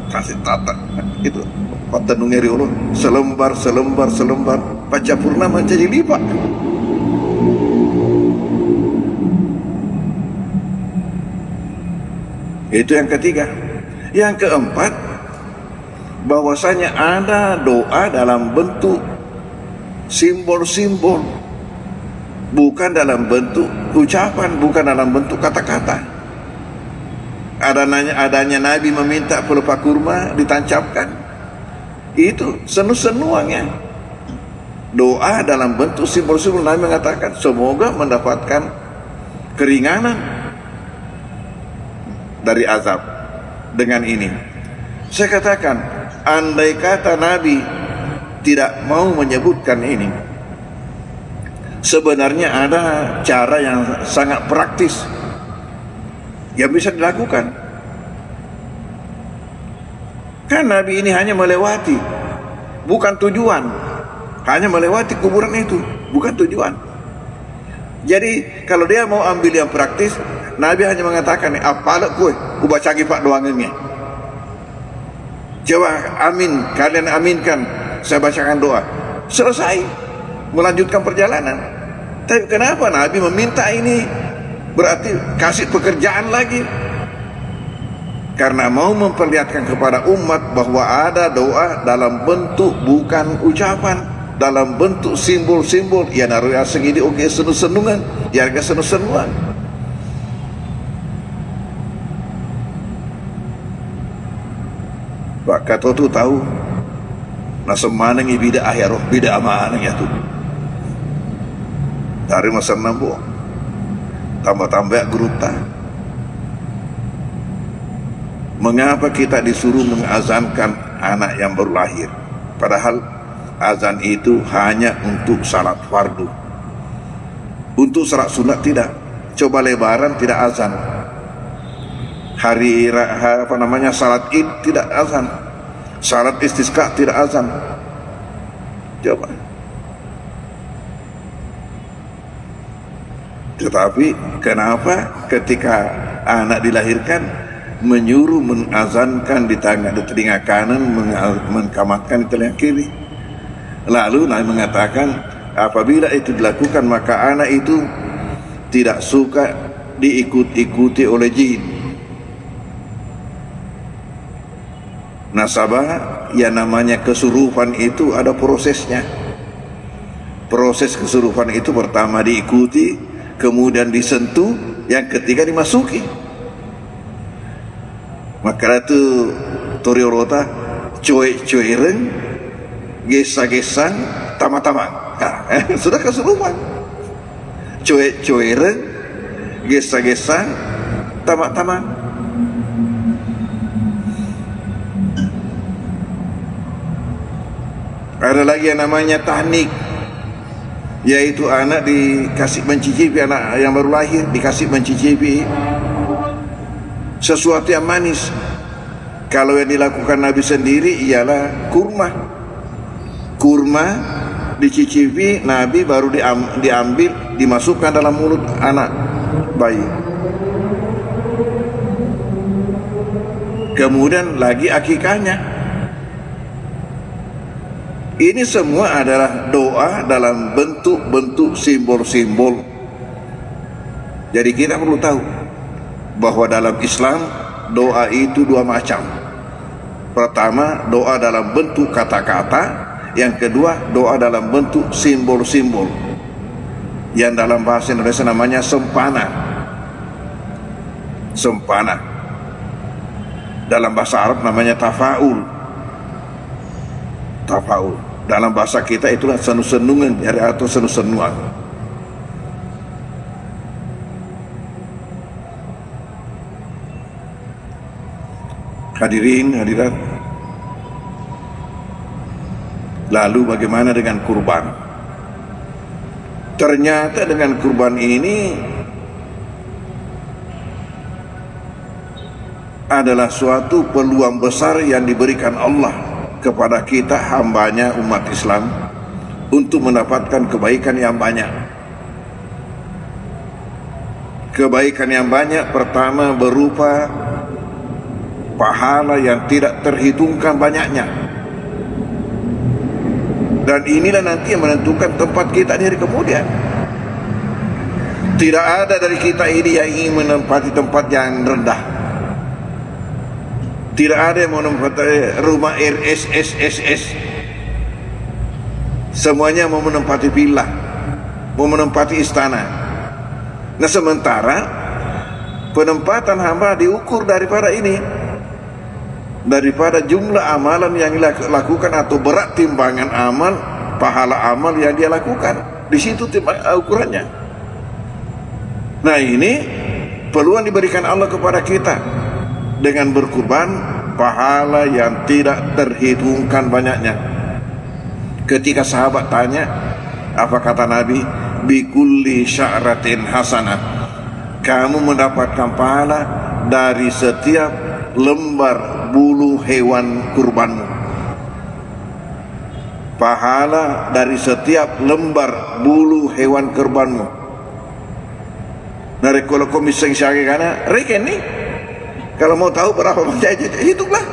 S1: kasih tata itu patenungnya roh selembar paca purnama jadi lipat. Itu yang ketiga. Yang keempat, bahwasanya ada doa dalam bentuk simbol-simbol, bukan dalam bentuk ucapan, bukan dalam bentuk kata-kata. Adanya Nabi meminta pelepah kurma ditancapkan, itu senu-senuannya doa dalam bentuk simbol-simbol. Nabi mengatakan semoga mendapatkan keringanan dari azab dengan ini. Saya katakan, andai kata Nabi tidak mau menyebutkan ini, sebenarnya ada cara yang sangat praktis yang bisa dilakukan. Kan Nabi ini hanya melewati, bukan tujuan. Hanya melewati kuburan itu, bukan tujuan. Jadi kalau dia mau ambil yang praktis, Nabi hanya mengatakan, apa kue ubacagi pak doangnya. Coba amin, kalian aminkan, saya bacakan doa. Selesai, melanjutkan perjalanan. Tapi kenapa Nabi meminta ini? Berarti kasih pekerjaan lagi, karena mau memperlihatkan kepada umat bahwa ada doa dalam bentuk bukan ucapan, dalam bentuk simbol-simbol. Ya naruh segini oke senu-senungan, ya harga senu-senuan. Pak kata tu tahu nasa mana ngi bida akhirah bida mana ya tu dari masa nambu tambah-tambah geruta. Mengapa kita disuruh mengazankan anak yang baru lahir, padahal azan itu hanya untuk salat fardu. Untuk salat sunat tidak. Coba Lebaran tidak azan. Salat Id tidak azan. Salat istisqa tidak azan. Coba. Tetapi kenapa ketika anak dilahirkan menyuruh mengazankan di telinga kanan, mengkamatkan di telinga kiri? Lalu Nabi mengatakan apabila itu dilakukan maka anak itu tidak suka diikut-ikuti oleh jin. Nasabah yang namanya kesurupan itu ada prosesnya. Proses kesurupan itu pertama diikuti, kemudian disentuh, yang ketiga dimasuki. Maka itu toriorota cuek-cuereng, gesa-gesang, tama-tama. Sudah kesurupan. Cuek-cuereng, gesa-gesang, tama-tama. Ada lagi yang namanya tahnik, yaitu anak dikasih mencicipi, anak yang baru lahir dikasih mencicipi sesuatu yang manis. Kalau yang dilakukan Nabi sendiri ialah kurma. Kurma dicicipi Nabi, baru diambil dimasukkan dalam mulut anak bayi. Kemudian lagi akikahnya. Ini semua adalah doa dalam bentuk-bentuk simbol-simbol. Jadi kita perlu tahu bahwa dalam Islam doa itu dua macam. Pertama, doa dalam bentuk kata-kata. Yang kedua, doa dalam bentuk simbol-simbol, yang dalam bahasa Indonesia namanya sempana. Sempana. Dalam bahasa Arab namanya tafaul. Tafaul. Dalam bahasa kita itulah senu-senungan atau senu-senuan. Hadirin, hadirat. Lalu bagaimana dengan kurban? Ternyata dengan kurban ini adalah suatu peluang besar yang diberikan Allah kepada kita, hambanya umat Islam, untuk mendapatkan kebaikan yang banyak. Kebaikan yang banyak pertama berupa pahala yang tidak terhitungkan banyaknya. Dan inilah nanti yang menentukan tempat kita di hari kemudian. Tidak ada dari kita ini yang ingin menempati tempat yang rendah. Tidak ada yang menempati rumah RSSSS. Semuanya mau menempati villa, mau menempati istana. Nah, sementara penempatan hamba diukur daripada ini, daripada jumlah amalan yang dilakukan atau berat timbangan amal, pahala amal yang dia lakukan. Di situ ukurannya. Nah, ini peluang diberikan Allah kepada kita dengan berkurban, pahala yang tidak terhitungkan banyaknya. Ketika sahabat tanya, apa kata Nabi? Bikulli sya'ratin hasanah. Kamu mendapatkan pahala dari setiap lembar bulu hewan kurbanmu. Pahala dari setiap lembar bulu hewan kurbanmu. Nah, kalau komiseng syari kana reken nih. Kalau mau tahu berapa banyak, hitunglah.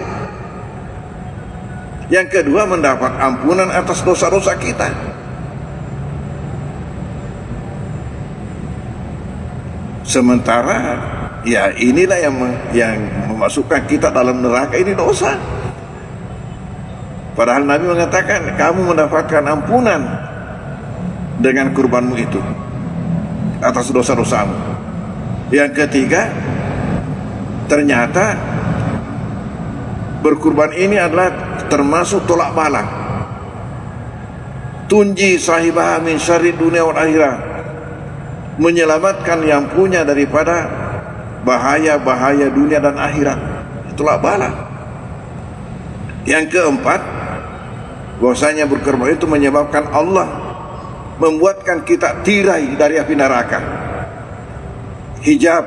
S1: Yang kedua, mendapat ampunan atas dosa-dosa kita. Sementara ya inilah yang memasukkan kita dalam neraka, ini dosa. Padahal Nabi mengatakan kamu mendapatkan ampunan dengan kurbanmu itu atas dosa-dosamu. Yang ketiga, ternyata berkurban ini adalah termasuk tolak bala. Tunji sahibah min syarri dunia wal akhirah, menyelamatkan yang punya daripada bahaya-bahaya dunia dan akhirat. Tolak bala. Yang keempat, bahwasanya berkorban itu menyebabkan Allah membuatkan kita tirai dari api neraka. Hijab.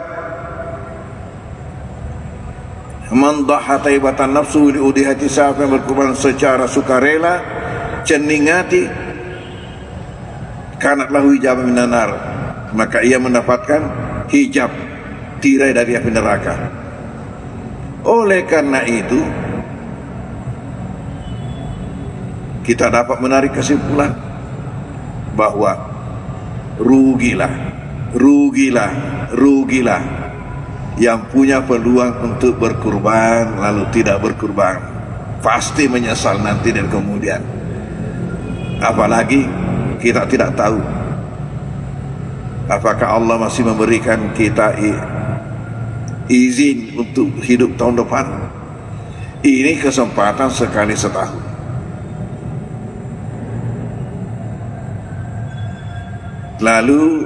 S1: Man dhaha taibatan nafsu li udihati, siapa yang berkorban secara sukarela cening hati, kanat lahu hijab minan nar, maka ia mendapatkan hijab, tirai dari api neraka. Oleh karena itu kita dapat menarik kesimpulan bahwa rugilah yang punya peluang untuk berkurban lalu tidak berkurban, pasti menyesal nanti dan kemudian. Apalagi kita tidak tahu apakah Allah masih memberikan kita izin untuk hidup tahun depan. Ini kesempatan sekali setahun. Lalu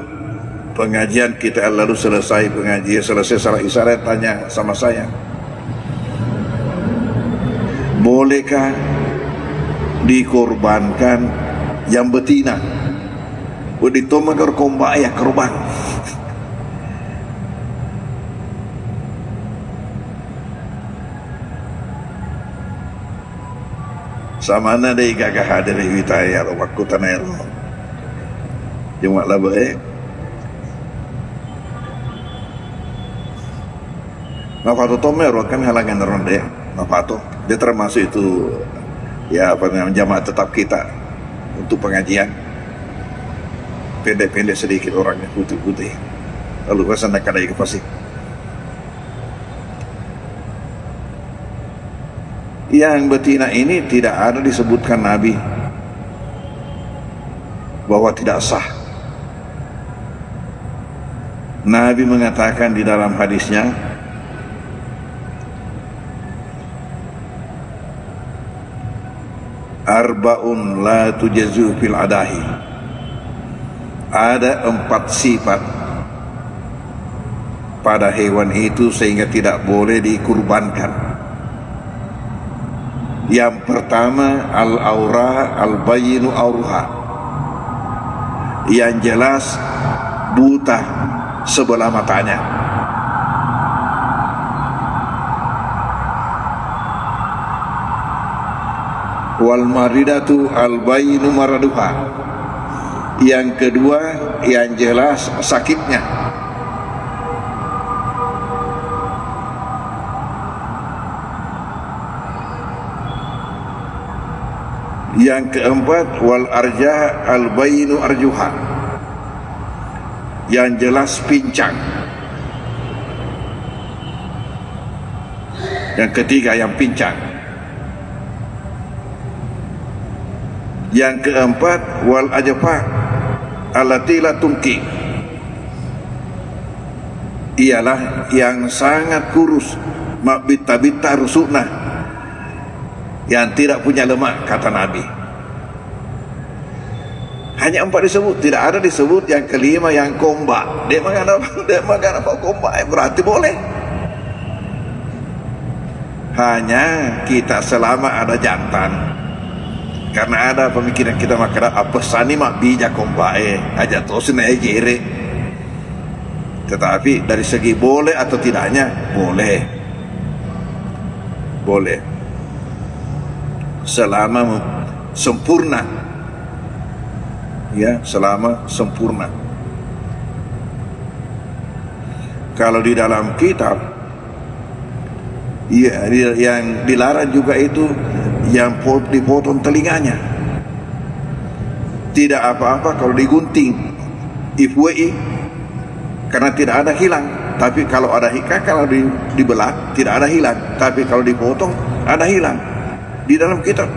S1: pengajian kita lalu selesai pengajian, selesai salat isya, tanya sama saya, bolehkah dikorbankan yang betina? Ditoma korban ya korban. Sama na day gagah dari witaya waktu tanero. Cuma lah baik. Mafato tomero kan halangan ronde. Mafato dia termasuk itu ya apa namanya jamaah tetap kita untuk pengajian. Pendek-pendek sedikit orangnya, putih-putih. Lalu kesana kadai ke pasir. Yang betina ini tidak ada disebutkan Nabi bahwa tidak sah. Nabi mengatakan di dalam hadisnya, arba'un la tujazu fil adahi. Ada 4 sifat pada hewan itu sehingga tidak boleh dikurbankan. Yang pertama, al-aura al-bayinu auruha, yang jelas buta sebelah matanya. Wal maridatu al-bayinu maraduha, yang kedua yang jelas sakitnya. Yang keempat, wal arjah al-bayinu arjuha, yang jelas pincang. Yang ketiga yang pincang. Yang keempat, wal ajfa allati la tunki, ialah yang sangat kurus, mabita-bita rusukna, yang tidak punya lemak, kata Nabi. Hanya 4 disebut, tidak ada disebut yang kelima yang komba. Dia makan apa komba, berarti boleh. Hanya kita selama ada jantan. Karena ada pemikiran kita makan apa sani mak bijak komba aja terus naik jere. Tetapi dari segi boleh atau tidaknya, boleh. Boleh. Selama sempurna. Ya, selama sempurna. Kalau di dalam kitab ya, yang dilarang juga itu yang dipotong telinganya. Tidak apa-apa kalau digunting ifwi, karena tidak ada hilang. Tapi kalau ada hika, kalau dibelah tidak ada hilang. Tapi kalau dipotong ada hilang. Di dalam kitab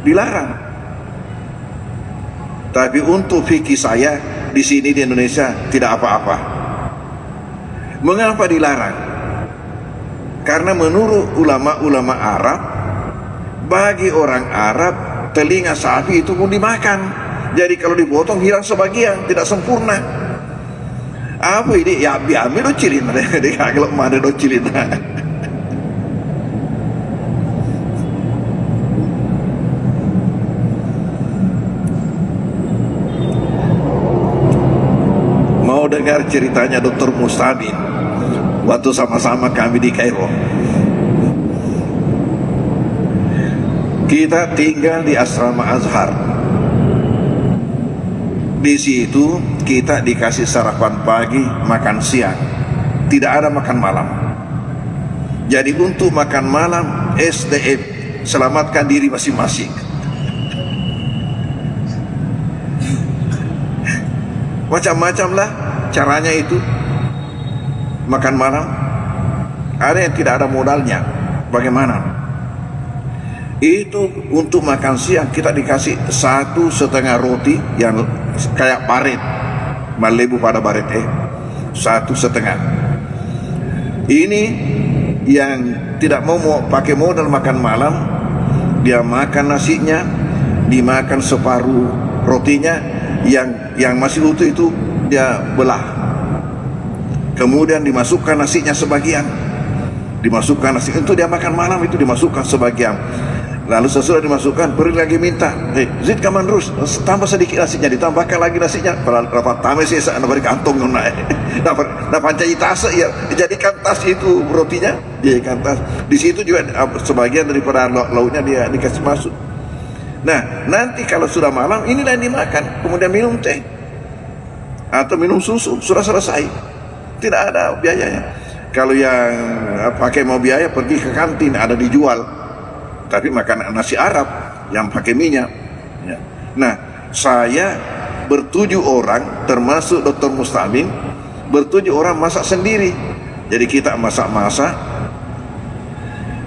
S1: dilarang. Tapi untuk fikih saya di sini di Indonesia tidak apa-apa. Mengapa dilarang? Karena menurut ulama-ulama Arab, bagi orang Arab telinga sapi itu pun dimakan. Jadi kalau dipotong hilang sebagian, tidak sempurna. Apa ini? Ya ambil docilin. Dia kalau mana docilin. dengar ceritanya Dr. Mustabin waktu sama-sama kami di Kairo. Kita tinggal di asrama Azhar. Di situ kita dikasih sarapan pagi, makan siang, tidak ada makan malam. Jadi untuk makan malam SDM, selamatkan diri masing-masing. Macam-macam lah caranya itu makan malam. Ada yang tidak ada modalnya. Bagaimana? Itu untuk makan siang kita dikasih 1,5 roti yang kayak baret, malebu pada baret 1,5. Ini yang tidak mau pakai modal makan malam, dia makan nasinya, dimakan separuh rotinya, yang masih utuh itu dia belah, kemudian dimasukkan nasinya sebagian, dimasukkan nasi itu dia makan malam, itu dimasukkan sebagian. Lalu sesudah dimasukkan, pergi lagi minta, Zid kaman terus, tambah sedikit nasinya, ditambahkan lagi nasinya. Dapat tames sisa, dari kantong naik, dapat jadi tas, ya dijadikan tas itu rotinya, dijadikan tas. Di situ juga sebagian daripada lauknya dia dikasih masuk. Nah, nanti kalau sudah malam, inilah yang dimakan, kemudian minum teh atau minum susu, sudah selesai, tidak ada biayanya. Kalau yang pakai mau biaya, pergi ke kantin, ada dijual. Tapi makan nasi Arab yang pakai minyak. Ya. Nah, saya ber-7 orang, termasuk Dr. Mustabin, ber-7 orang masak sendiri. Jadi kita masak-masak,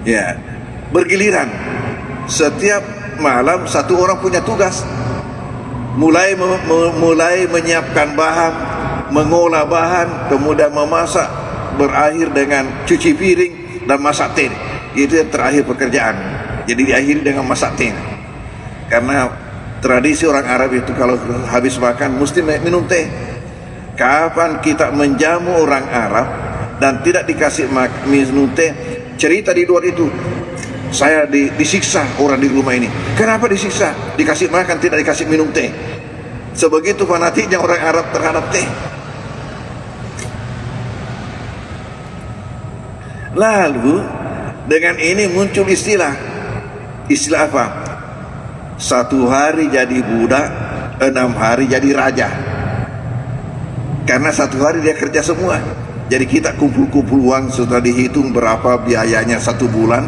S1: ya, bergiliran. Setiap malam satu orang punya tugas. Mulai menyiapkan bahan, mengolah bahan, kemudian memasak, berakhir dengan cuci piring dan masak teh. Itu yang terakhir pekerjaan. Jadi diakhiri dengan masak teh. Karena tradisi orang Arab itu kalau habis makan mesti minum teh. Kapan kita menjamu orang Arab dan tidak dikasih minum teh, cerita di luar itu, saya disiksa orang di rumah ini. Kenapa disiksa? Dikasih makan, tidak dikasih minum teh. Sebegitu fanatiknya orang Arab terhadap teh. Lalu dengan ini muncul istilah apa? 1 hari jadi budak, 6 hari jadi raja. Karena 1 hari dia kerja semua. Jadi kita kumpul-kumpul uang, setelah dihitung berapa biayanya 1 bulan,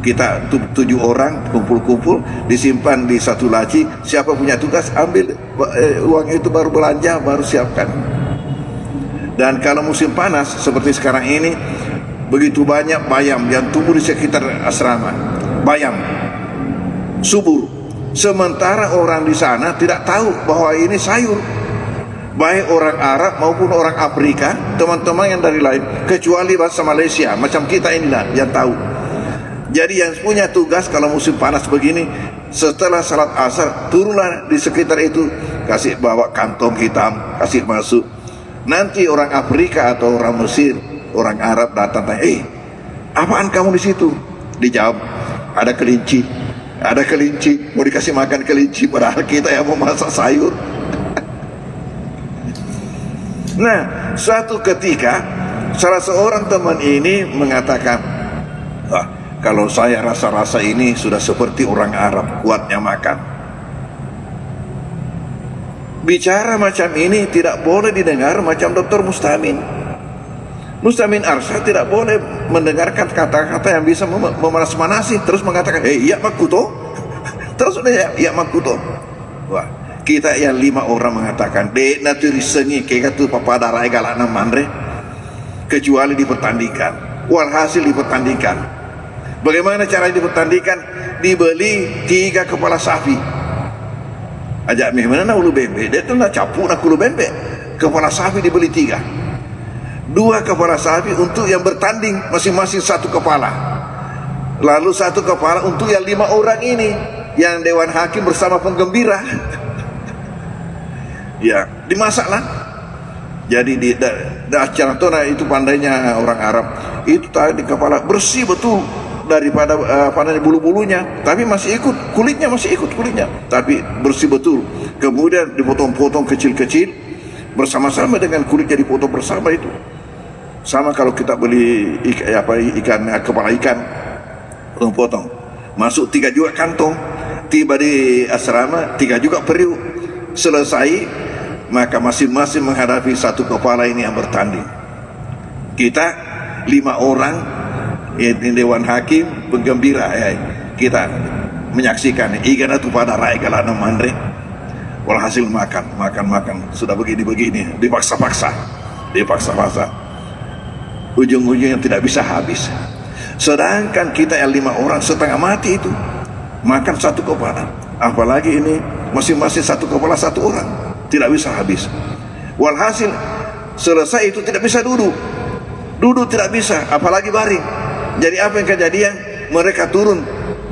S1: kita 7 orang kumpul-kumpul, disimpan di satu laci. Siapa punya tugas, ambil uang itu, baru belanja, baru siapkan. Dan kalau musim panas seperti sekarang ini, begitu banyak bayam yang tumbuh di sekitar asrama, bayam subur. Sementara orang di sana tidak tahu bahwa ini sayur, baik orang Arab maupun orang Afrika, teman-teman yang dari lain, kecuali bahasa Malaysia macam kita inilah yang tahu. Jadi yang punya tugas kalau musim panas begini, setelah salat asar turunlah di sekitar itu, kasih bawa kantong hitam, kasih masuk. Nanti orang Afrika atau orang Mesir, orang Arab datang tanya, apaan kamu di situ? Dijawab, ada kelinci. Ada kelinci, mau dikasih makan kelinci, padahal kita yang mau masak sayur. Nah, suatu ketika salah seorang teman ini mengatakan, kalau saya rasa-rasa ini sudah seperti orang Arab, kuatnya makan. Bicara macam ini tidak boleh didengar macam Dr. Mustabin. Mustabin Arsyad tidak boleh mendengarkan kata-kata yang bisa memanas-manasi, terus mengatakan, iya makuto, terus udah iya makuto. Wah, kita yang 5 orang mengatakan, dek naturi sengi kayak tu papada rai galana mandre, kecuali dipertandingkan. Walhasil dipertandingkan. Bagaimana cara dipertandingkan? Dibeli 3 kepala sapi. Ajak mana ulu bembe, dia tu nak capu nak ulu bembe. Kepala sapi dibeli 3. 2 kepala sapi untuk yang bertanding, masing-masing 1 kepala. Lalu 1 kepala untuk yang 5 orang ini, yang dewan hakim bersama penggembira. Ya, dimasaklah. Jadi di acara tona itu pandainya orang Arab. Itu tadi kepala bersih betul daripada bulu-bulunya, tapi masih ikut kulitnya, tapi bersih betul. Kemudian dipotong-potong kecil-kecil, bersama-sama dengan kulitnya dipotong bersama itu. Sama kalau kita beli ikan, kepala ikan, potong-potong, masuk 3 juga kantong, tiba di asrama 3 juga periuk. Selesai, maka masing-masing menghadapi 1 kepala ini yang bertanding. Kita 5 orang, ini dewan hakim penggembira, kita menyaksikan igana tu pada rai kalana mandre. Walhasil makan sudah begini dipaksa-paksa, ujung-ujungnya tidak bisa habis. Sedangkan kita yang 5 orang setengah mati itu makan 1 kepala, apalagi ini masing-masing 1 kepala 1 orang, tidak bisa habis. Walhasil selesai itu tidak bisa duduk tidak bisa, apalagi baring. Jadi apa yang kejadian? Mereka turun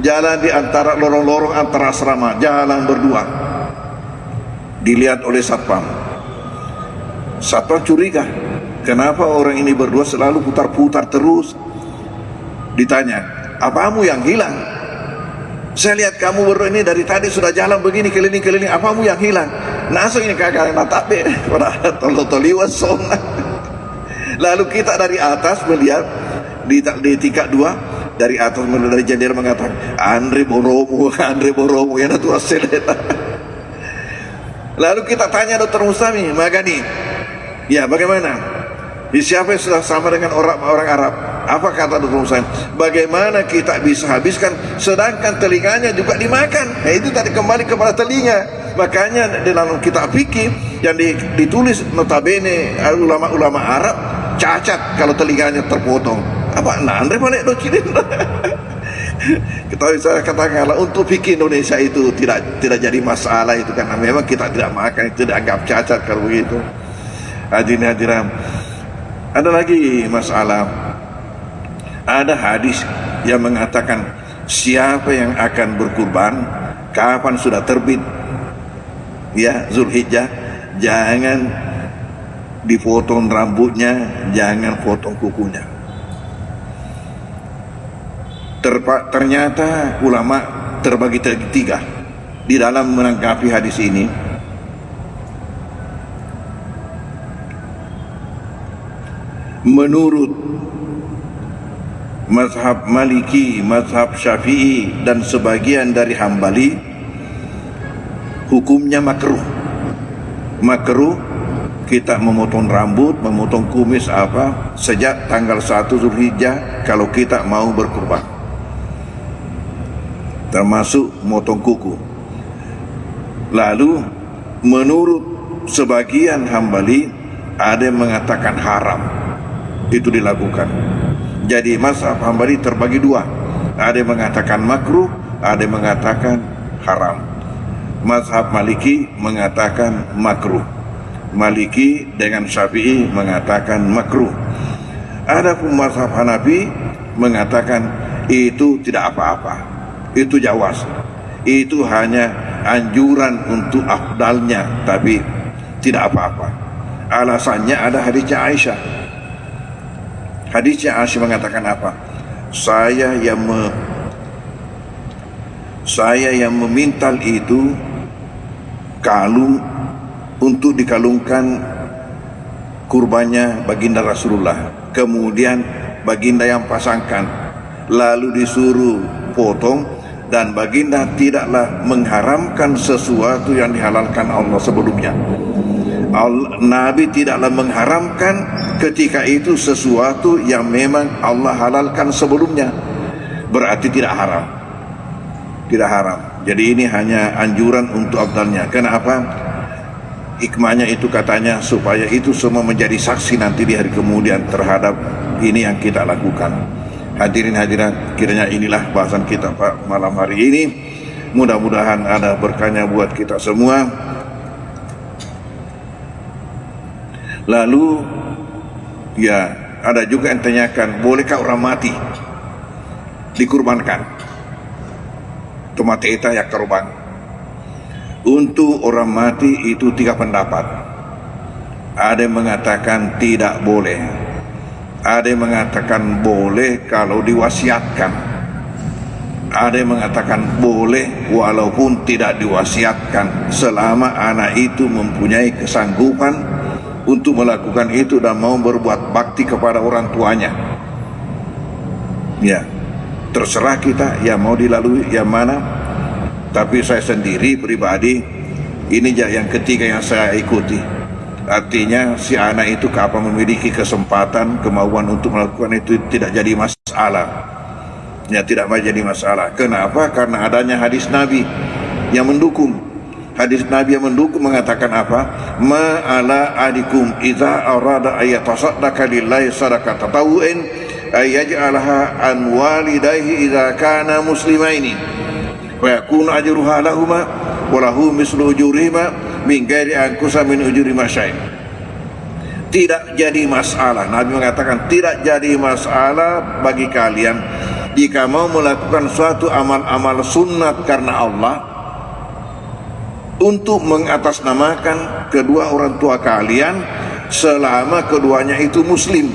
S1: jalan di antara lorong-lorong antara asrama, jalan berdua. Dilihat oleh satpam curiga, kenapa orang ini berdua selalu putar-putar terus. Ditanya, apamu yang hilang? Saya lihat kamu berdua ini dari tadi sudah jalan begini keliling-keliling, apamu yang hilang? Nasa ini kagak natape pada toliwas sona. Lalu kita dari atas melihat di tingkat 2, dari atas dari jendela mengatakan, Andre Boromo yang itu aseleta. Lalu kita tanya Dr. Mustami Magani, ya bagaimana? Siapa yang sudah sama dengan orang Arab? Apa kata Dr. Mustami? Bagaimana kita bisa habiskan sedangkan telinganya juga dimakan? Itu tadi kembali kepada telinga. Makanya dalam kitab fikih yang ditulis notabene ulama-ulama Arab, cacat kalau telinganya terpotong. Apa? Andre balik docilin. Kita bisa katakan untuk fikih Indonesia itu tidak jadi masalah itu, karena memang kita tidak makan, itu dianggap cacat kalau begitu. Hadirin, ada lagi masalah. Ada hadis yang mengatakan siapa yang akan berkurban kapan sudah terbit ya Zulhijjah, jangan dipotong rambutnya, jangan potong kukunya. Ternyata ulama terbagi 3 di dalam menanggapi hadis ini. Menurut mazhab Maliki, mazhab Syafi'i dan sebagian dari Hambali, hukumnya makruh kita memotong rambut, memotong kumis sejak tanggal 1 Zulhijjah kalau kita mau berkurban, termasuk motong kuku. Lalu menurut sebagian Hambali ada yang mengatakan haram itu dilakukan. Jadi mazhab Hambali terbagi 2, ada yang mengatakan makruh, ada yang mengatakan haram. Mazhab Maliki mengatakan makruh, Maliki dengan Syafi'i mengatakan makruh. Adapun mazhab Hanafi mengatakan itu tidak apa-apa, itu jawaz, itu hanya anjuran untuk afdalnya, tapi tidak apa-apa. Alasannya ada hadisnya Aisyah. Hadisnya Aisyah mengatakan apa? Saya yang memintal itu kalung untuk dikalungkan kurbannya baginda Rasulullah. Kemudian baginda yang pasangkan, lalu disuruh potong, dan baginda tidaklah mengharamkan sesuatu yang dihalalkan Allah sebelumnya. Nabi tidaklah mengharamkan ketika itu sesuatu yang memang Allah halalkan sebelumnya, berarti tidak haram. Jadi ini hanya anjuran untuk afdalnya. Kenapa? Hikmahnya itu katanya supaya itu semua menjadi saksi nanti di hari kemudian terhadap ini yang kita lakukan. Hadirin hadirat, kiranya inilah bahasan kita Pak malam hari ini. Mudah-mudahan ada berkahnya buat kita semua. Lalu ya ada juga yang tanyakan, bolehkah orang mati dikurbankan? Tomate ya korban. Untuk orang mati itu 3 pendapat. Ada yang mengatakan tidak boleh, ada yang mengatakan boleh kalau diwasiatkan, ada yang mengatakan boleh walaupun tidak diwasiatkan, selama anak itu mempunyai kesanggupan untuk melakukan itu dan mau berbuat bakti kepada orang tuanya. Ya, terserah kita yang mau dilalui yang mana. Tapi saya sendiri pribadi, ini yang ketiga yang saya ikuti. Artinya si anak itu kapan memiliki kesempatan, kemauan untuk melakukan itu tidak jadi masalah. Ya, tidak menjadi masalah. Kenapa? Karena adanya hadis Nabi yang mendukung. Hadis Nabi yang mendukung mengatakan apa? Ma ala adikum idza arada ayatasaddaqa lillahi sadaqata tawu'in ayaj'alaha an walidayhi idza kana muslimaini wa yakunu ajruha lahuma wa lahu mislu ujurihima min ghairi ankusa min ujuri masyai. Tidak jadi masalah. Nabi mengatakan tidak jadi masalah bagi kalian jika mau melakukan suatu amal-amal sunnat karena Allah untuk mengatasnamakan kedua orang tua kalian selama keduanya itu muslim,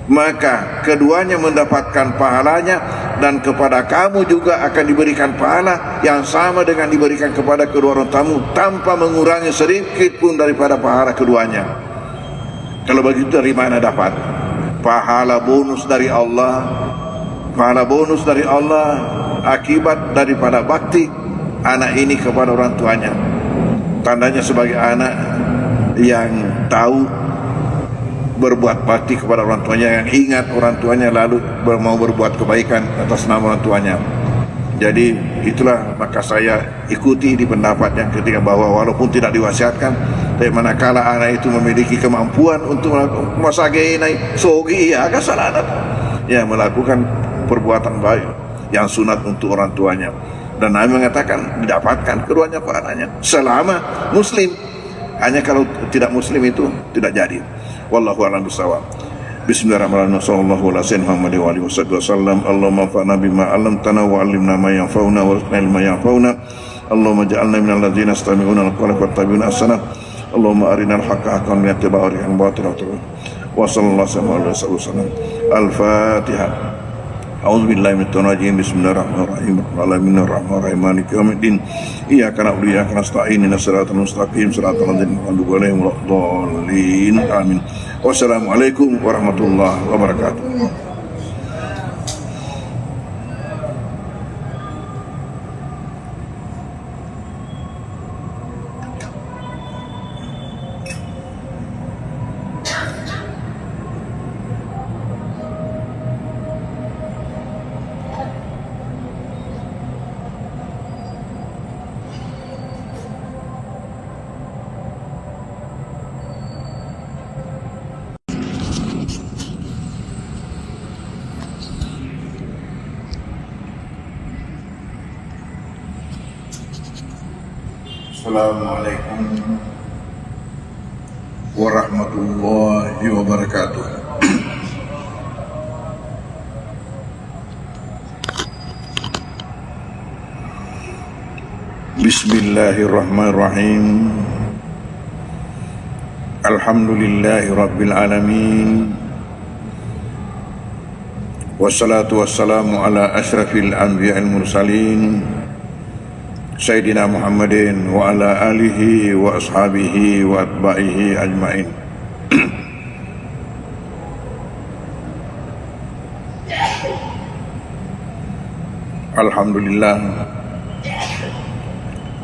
S1: maka keduanya mendapatkan pahalanya dan kepada kamu juga akan diberikan pahala yang sama dengan diberikan kepada kedua orang tamu tanpa mengurangi sedikit pun daripada pahala keduanya. Kalau begitu dari mana dapat? Pahala bonus dari Allah, pahala bonus dari Allah akibat daripada bakti anak ini kepada orang tuanya. Tandanya sebagai anak yang tahu berbuat bakti kepada orang tuanya, yang ingat orang tuanya lalu mau berbuat kebaikan atas nama orang tuanya. Jadi itulah maka saya ikuti di pendapat yang ketiga, bahwa walaupun tidak diwasiatkan, tapi manakala anak itu memiliki kemampuan untuk melakukan masage naik sogi ya kasalanat ya melakukan perbuatan baik yang sunat untuk orang tuanya. Dan Nabi mengatakan didapatkan keduanya pahalanya selama muslim. Hanya kalau tidak muslim itu tidak jadi. Wallahu a'lam bishawab. Bismillahirrahmanirrahim. Sallallahu alaihi wasallam. Allahumma anfa'na bima 'allamtana wa 'allimna ma yanfa'una warzuqna ilma yanfa'una. Allahumma ij'alna minal ladzina yastami'una al-qawla fattabi'una ahsana. Allahumma arinal haqqa haqqan wa arina al-batila batila. Wa sallallahu alaihi wasallam. Al-Fatihah. A'udzu billahi minasyaitonir rajim. Bismillahirrahmanirrahim. Bismillahirrahmanirrahim. Maliki yaumiddin. Iyyaka na'budu wa iyyaka nasta'in. Ihdinas siratal mustaqim. Siratal ladzina an'amta 'alaihim waladdallin. Amin. Wassalamualaikum warahmatullahi wabarakatuh. Assalamualaikum warahmatullahi wabarakatuh. Bismillahirrahmanirrahim. Alhamdulillahi rabbil alamin. Wassalatu wassalamu ala asyrafil anbiya'il mursalin Sayyidina Muhammadin wa ala alihi wa ashabihi wa atba'ihi ajma'in. Alhamdulillah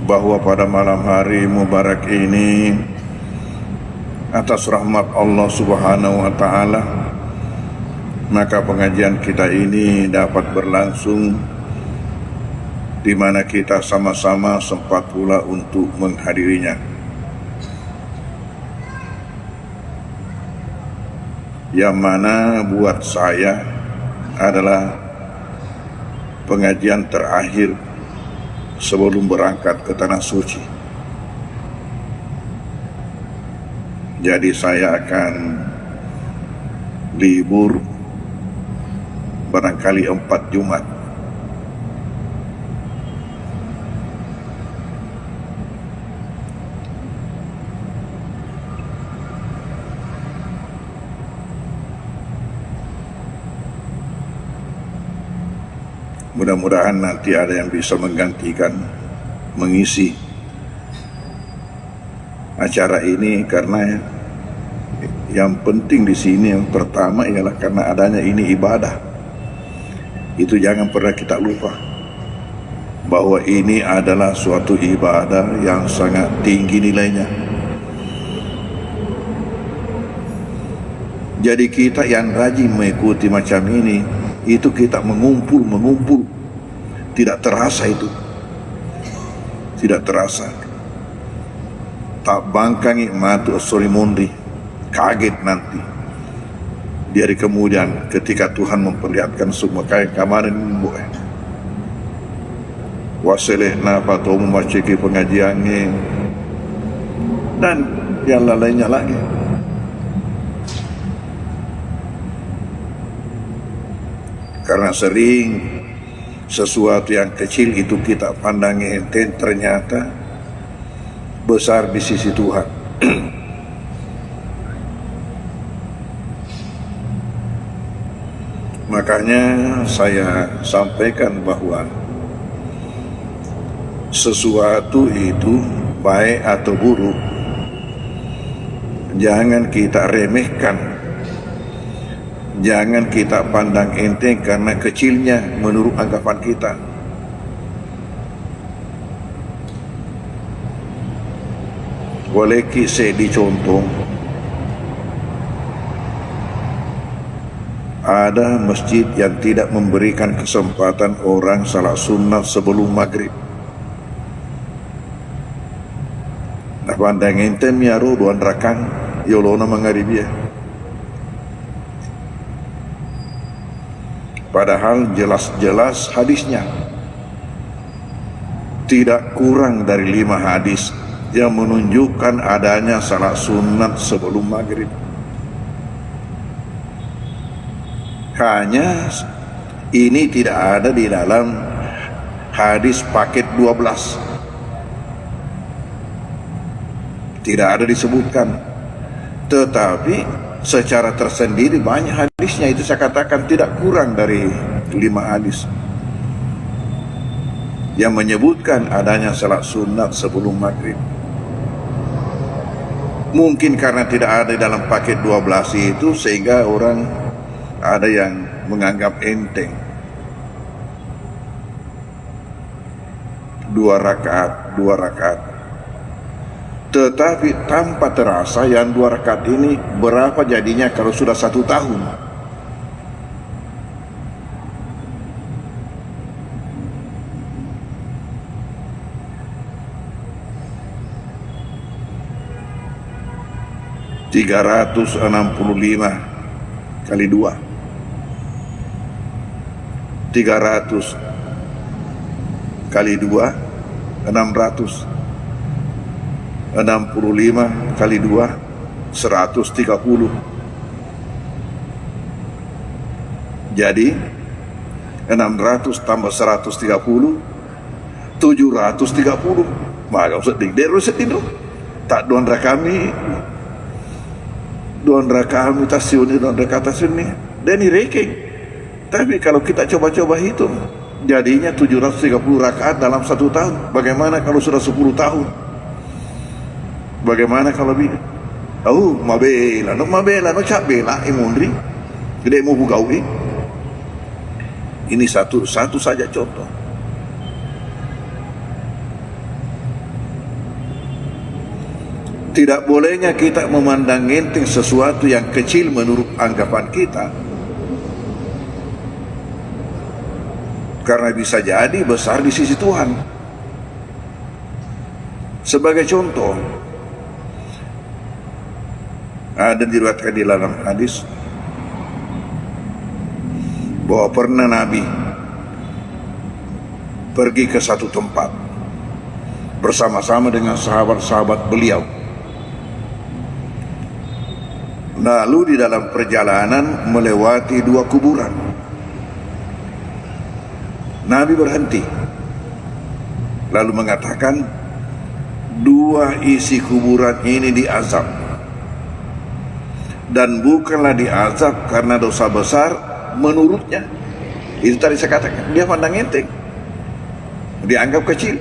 S1: bahwa pada malam hari mubarak ini atas rahmat Allah Subhanahu wa taala maka pengajian kita ini dapat berlangsung, di mana kita sama-sama sempat pula untuk menghadirinya. Yang mana buat saya adalah pengajian terakhir sebelum berangkat ke Tanah Suci. Jadi saya akan libur barangkali 4 Jumat. Mudah-mudahan nanti ada yang bisa menggantikan, mengisi acara ini karena yang penting di sini yang pertama ialah karena adanya ini ibadah. Itu jangan pernah kita lupa bahwa ini adalah suatu ibadah yang sangat tinggi nilainya. Jadi kita yang rajin mengikuti macam ini, itu kita mengumpul, tidak terasa itu, tidak terasa. Tak bangkangi matu sorimondi, kaget nanti. Di hari kemudian ketika Tuhan memperlihatkan semua kayak kamarin boleh. Waseleh napa tu memasuki pengajiannya dan yang lainnya lagi. Karena sering sesuatu yang kecil itu kita pandangi enteng, ternyata besar di sisi Tuhan. Makanya saya sampaikan bahwa sesuatu itu baik atau buruk jangan kita remehkan, jangan kita pandang enteng karena kecilnya menurut anggapan kita. Boleh kisah dicontoh, ada masjid yang tidak memberikan kesempatan orang salat sunnah sebelum maghrib. Nah, pandang enteng miaro duan rakang yolona mangharibia. Padahal jelas-jelas hadisnya tidak kurang dari 5 hadis yang menunjukkan adanya salat sunat sebelum maghrib. Hanya ini tidak ada di dalam hadis paket 12, tidak ada disebutkan. Tetapi secara tersendiri banyak hadisnya, itu saya katakan tidak kurang dari 5 hadis yang menyebutkan adanya salat sunat sebelum maghrib. Mungkin karena tidak ada dalam paket 12 itu sehingga orang ada yang menganggap enteng. 2 rakaat. Tetapi tanpa terasa yang 2 rakaat ini berapa jadinya kalau sudah 1 tahun. $365 kali 2, 300 kali 2, 600. 65 kali 2, 130. Jadi 600 tambah 130, 730. Maka sedih dero tak duandra kami tasuni duandra kata sini dan ranking. Tapi kalau kita coba-coba hitung, jadinya 730 rakaat dalam 1 tahun. Bagaimana kalau sudah 10 tahun? Bagaimana kalau lebih? Oh, mabela, no cak bela imundri. Gede mau bugawi. Ini satu saja contoh. Tidak bolehnya kita memandang enteng sesuatu yang kecil menurut anggapan kita, karena bisa jadi besar di sisi Tuhan. Sebagai contoh, ada diriwayatkan di dalam hadis bahwa pernah Nabi pergi ke satu tempat bersama-sama dengan sahabat-sahabat beliau. Lalu di dalam perjalanan melewati 2 kuburan. Nabi berhenti lalu mengatakan, 2 isi kuburan ini diazab, dan bukanlah diazab karena dosa besar menurutnya. Itu tadi saya katakan, dia pandang enteng, dianggap kecil.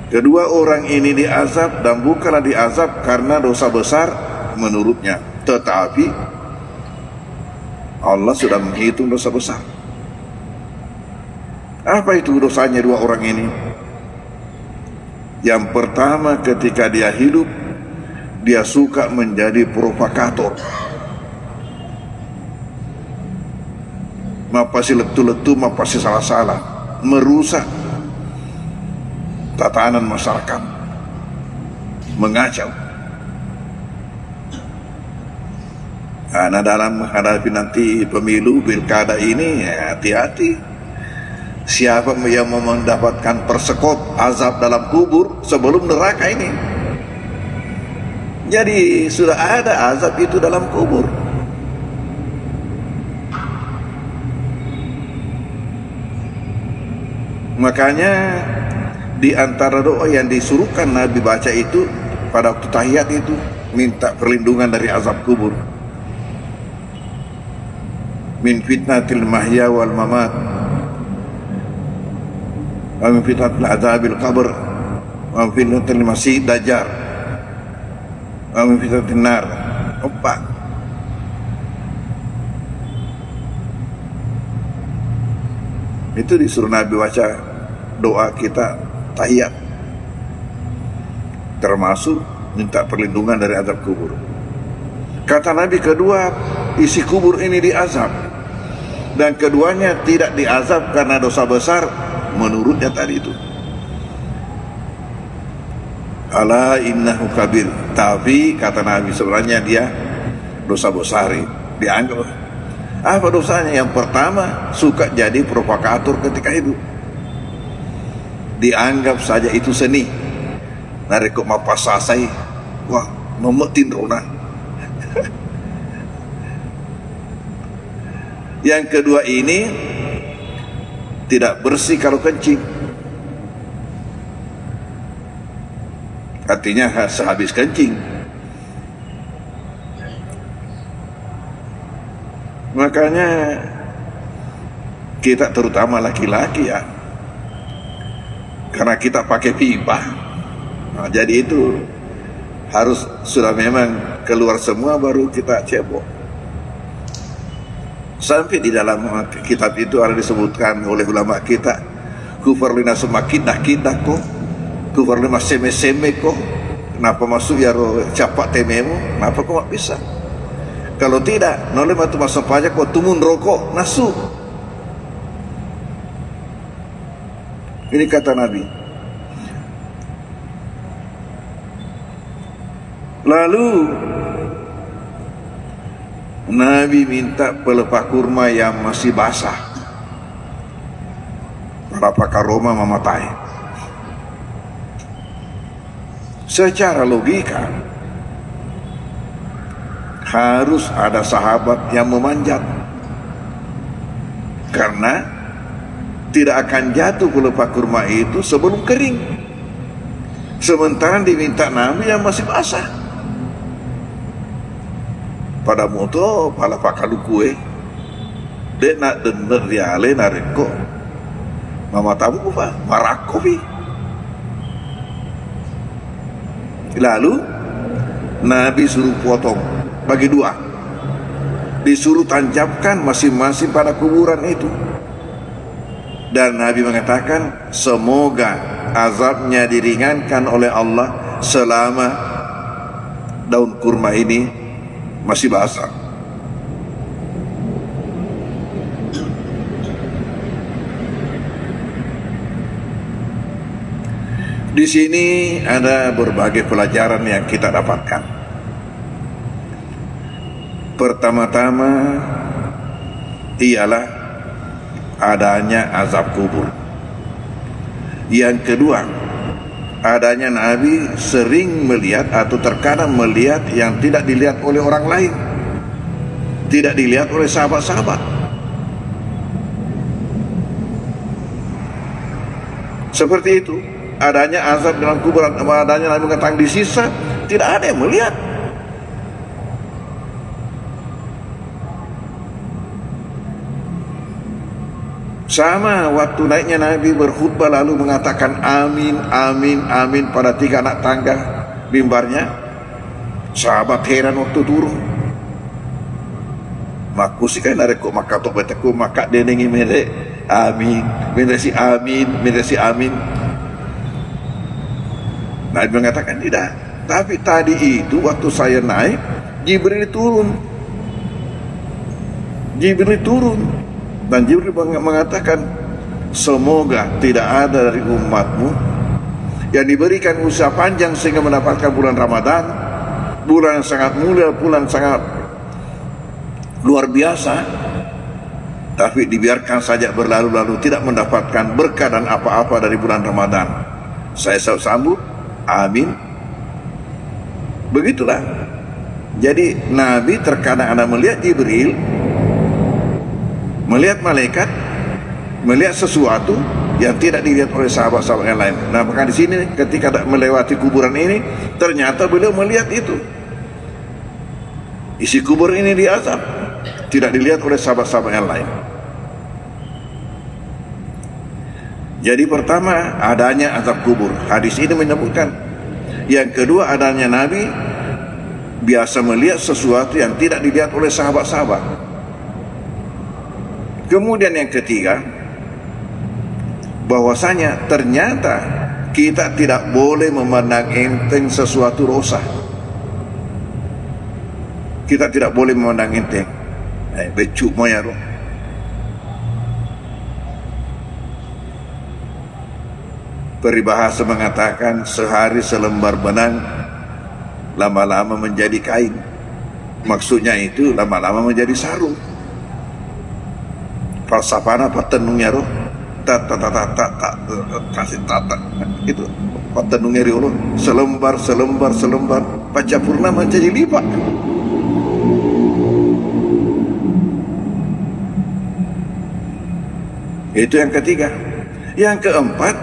S1: Kedua orang ini diazab, dan bukanlah diazab karena dosa besar menurutnya, tetapi Allah sudah menghitung dosa besar. Apa itu dosanya dua orang ini? Yang pertama, ketika dia hidup, dia suka menjadi provokator, mapasi letu-letu, mapasi salah-salah, merusak tatanan masyarakat, mengacau. Karena dalam menghadapi nanti pemilu pilkada ini, hati-hati. Siapa yang mau mendapatkan persekot azab dalam kubur sebelum neraka ini? Jadi sudah ada azab itu dalam kubur. Makanya di antara doa yang disuruhkan Nabi baca itu pada waktu tahiyat itu, minta perlindungan dari azab kubur. Min fitnatil mahya wal mamat, wa min fitnatil azabil qabr, wa min fitnatil masih dajjal, wa min fitnatil nar. Empat. Itu disuruh Nabi baca doa kita tahiyat, termasuk minta perlindungan dari azab kubur. Kata Nabi, kedua isi kubur ini diazab, dan keduanya tidak diazab karena dosa besar menurutnya tadi itu. Ala innahu kabir, tapi kata Nabi sebenarnya dia dosa besar. Dianggap apa dosanya? Yang pertama, suka jadi provokator ketika hidup. Dianggap saja itu seni, narikuk mapasasai, wah memetin rona. Yang kedua ini tidak bersih kalau kencing, artinya sehabis kencing. Makanya kita terutama laki-laki ya, karena kita pakai pipa, nah, jadi itu harus sudah memang keluar semua baru kita cebok. Sampai di dalam kitab itu ada disebutkan oleh ulama kita, kufar lina semakin dah kok, kufar lina seme kok, kenapa masuk ya roh capak tememu, kenapa kok tak bisa? Kalau tidak, noleh matu masuk pajak kok tumun rokok nasu. Ini kata Nabi. Lalu Nabi minta pelepah kurma yang masih basah. Para pakar Roma mematai. Secara logika harus ada sahabat yang memanjat, karena tidak akan jatuh pelepah kurma itu sebelum kering. Sementara diminta Nabi yang masih basah. Pada moto pala pakalu kue dek nak denger diale nareko mama tamu apa marakofi. Lalu Nabi suruh potong bagi dua, disuruh tancapkan masing-masing pada kuburan itu, dan Nabi mengatakan semoga azabnya diringankan oleh Allah selama daun kurma ini masih basah. Di sini ada berbagai pelajaran yang kita dapatkan. Pertama-tama ialah adanya azab kubur. Yang kedua, adanya Nabi sering melihat atau terkadang melihat yang tidak dilihat oleh orang lain, tidak dilihat oleh sahabat-sahabat. Seperti itu, adanya azab dalam kuburan, adanya Nabi mengatakan disisa, tidak ada yang melihat. Sama waktu naiknya Nabi berkhutbah lalu mengatakan amin, amin, amin pada 3 anak tangga mimbarnya. Sahabat heran waktu turun. Maku sih kan ada kok maka tok betaku maka denengi mere amin, meresi amin, meresi amin. Nabi mengatakan tidak. Tapi tadi itu waktu saya naik, Jibril turun. Jibril turun. Dan Jibril mengatakan, semoga tidak ada dari umatmu yang diberikan usia panjang sehingga mendapatkan bulan Ramadan, bulan yang sangat mulia, bulan sangat luar biasa, tapi dibiarkan saja berlalu-lalu tidak mendapatkan berkah dan apa-apa dari bulan Ramadan. Saya sambut, amin. Begitulah. Jadi Nabi terkadang ada melihat Jibril, melihat malaikat, melihat sesuatu yang tidak dilihat oleh sahabat-sahabat yang lain. Nah, maka di sini ketika melewati kuburan ini, ternyata beliau melihat itu. Isi kubur ini diazab, tidak dilihat oleh sahabat-sahabat yang lain. Jadi pertama, adanya azab kubur. Hadis ini menyebutkan. Yang kedua, adanya Nabi biasa melihat sesuatu yang tidak dilihat oleh sahabat-sahabat. Kemudian yang ketiga, bahwasanya ternyata kita tidak boleh memandang enteng sesuatu dosa. Kita tidak boleh memandang enteng. Becuk moya roh. Peribahasa mengatakan sehari selembar benang lama-lama menjadi kain. Maksudnya itu lama-lama menjadi sarung. Falsafana patenungnya roh kasih tata itu patenungnya roh selembar paca purnama jadi lipat. Itu yang ketiga. Yang keempat,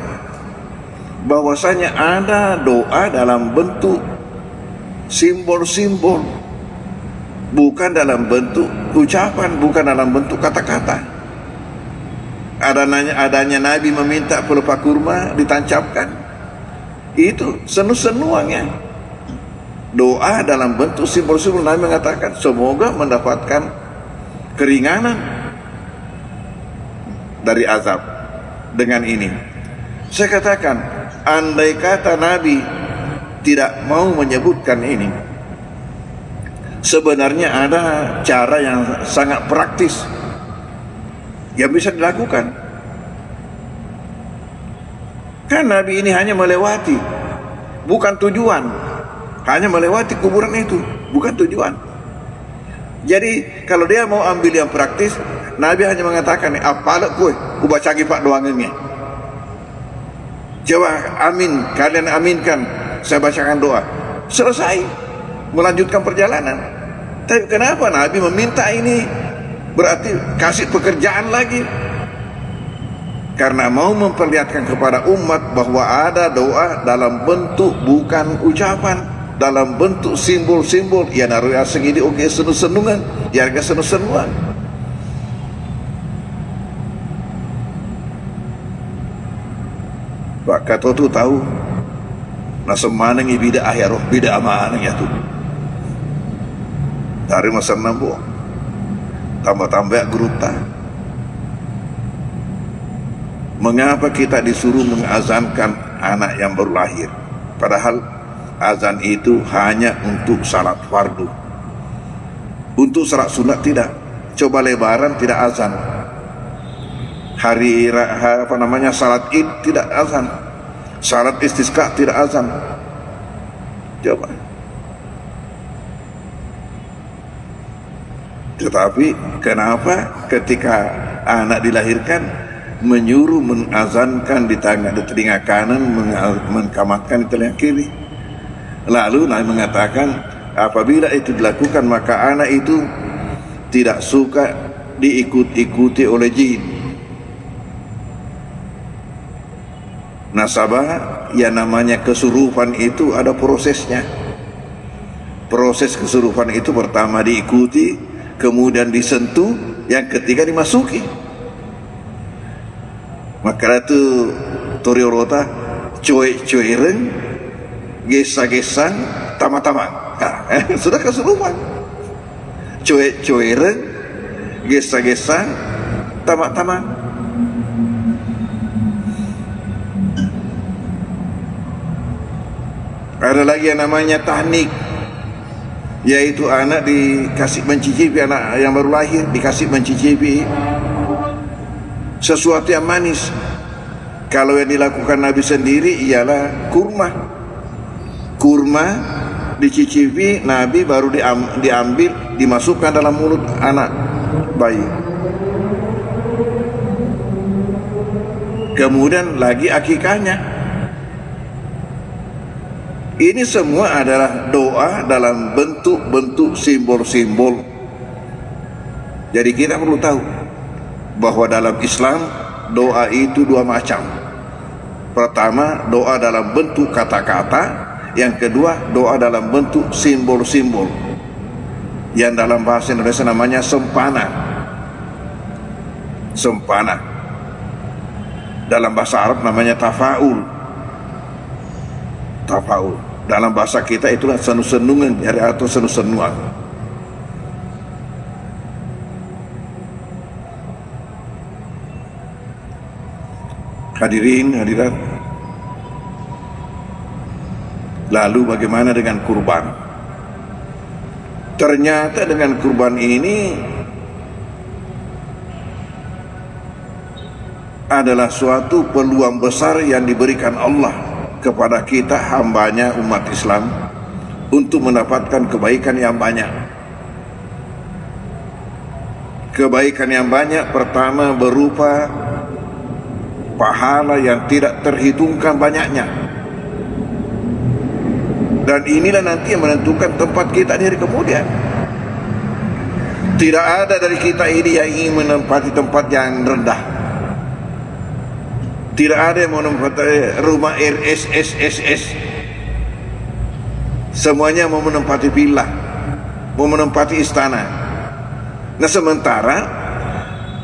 S1: bahwasanya ada doa dalam bentuk simbol-simbol, bukan dalam bentuk ucapan, bukan dalam bentuk kata-kata. Adanya Nabi meminta pelupa kurma ditancapkan, itu senu-senuannya doa dalam bentuk simbol-simbol. Nabi mengatakan semoga mendapatkan keringanan dari azab dengan ini. Saya katakan, andai kata Nabi tidak mau menyebutkan ini, sebenarnya ada cara yang sangat praktis yang bisa dilakukan. Kan Nabi ini hanya melewati, bukan tujuan. Hanya melewati kuburan itu, bukan tujuan. Jadi kalau dia mau ambil yang praktis, Nabi hanya mengatakan, apalah kue, ubah cagi pak doangnya. Coba amin, kalian aminkan, saya bacakan doa. Selesai, melanjutkan perjalanan. Tapi kenapa Nabi meminta ini? Berarti kasih pekerjaan lagi. Karena mau memperlihatkan kepada umat bahwa ada doa dalam bentuk bukan ucapan, dalam bentuk simbol-simbol. Ya naruh asing ini oke senu-senungan, ya harga senu-senuan. Pak Kato tu tahu nasa mana ngi bida akhirah bida amanang ya tu. Dari masa nambo tambah-tambah geruta. Mengapa kita disuruh mengazankan anak yang baru lahir? Padahal azan itu hanya untuk salat fardu. Untuk salat sunat tidak. Coba lebaran tidak azan. Hari salat Id tidak azan. Salat istisqa tidak azan. Coba. Tetapi kenapa ketika anak dilahirkan menyuruh mengazankan di telinga kanan, mengkamatkan di telinga kiri? Lalu Nabi mengatakan apabila itu dilakukan maka anak itu tidak suka diikut-ikuti oleh jin. Nasabah yang namanya kesurupan itu ada prosesnya. Proses kesurupan itu pertama diikuti, kemudian disentuh, yang ketiga dimasuki. Maka itu Toriorota cuek-cuek reng, gesa-gesan, tama-tama. Sudah kesurupan. Cuek-cuek reng, gesa-gesan, tama-tama. Ada lagi yang namanya tahnik, yaitu anak dikasih mencicipi, anak yang baru lahir dikasih mencicipi sesuatu yang manis. Kalau yang dilakukan Nabi sendiri ialah kurma. Kurma dicicipi Nabi, baru diambil, dimasukkan dalam mulut anak bayi. Kemudian lagi akikahnya. Ini semua adalah doa dalam bentuk-bentuk simbol-simbol. Jadi kita perlu tahu bahwa dalam Islam doa itu dua macam. Pertama, doa dalam bentuk kata-kata. Yang kedua, doa dalam bentuk simbol-simbol, yang dalam bahasa Indonesia namanya sempana. Sempana. Dalam bahasa Arab namanya tafaul. Tafaul. Dalam bahasa kita itulah senu-senungan atau senu-senuan. Hadirin, hadirat. Lalu bagaimana dengan kurban? Ternyata dengan kurban ini adalah suatu peluang besar yang diberikan Allah kepada kita, hambanya umat Islam, untuk mendapatkan kebaikan yang banyak. Kebaikan yang banyak pertama berupa pahala yang tidak terhitungkan banyaknya. Dan inilah nanti yang menentukan tempat kita di hari kemudian. Tidak ada dari kita ini yang ingin menempati tempat yang rendah. Tidak ada yang mau menempati rumah RSSSS. Semuanya mau menempati villa, mau menempati istana. Nah, sementara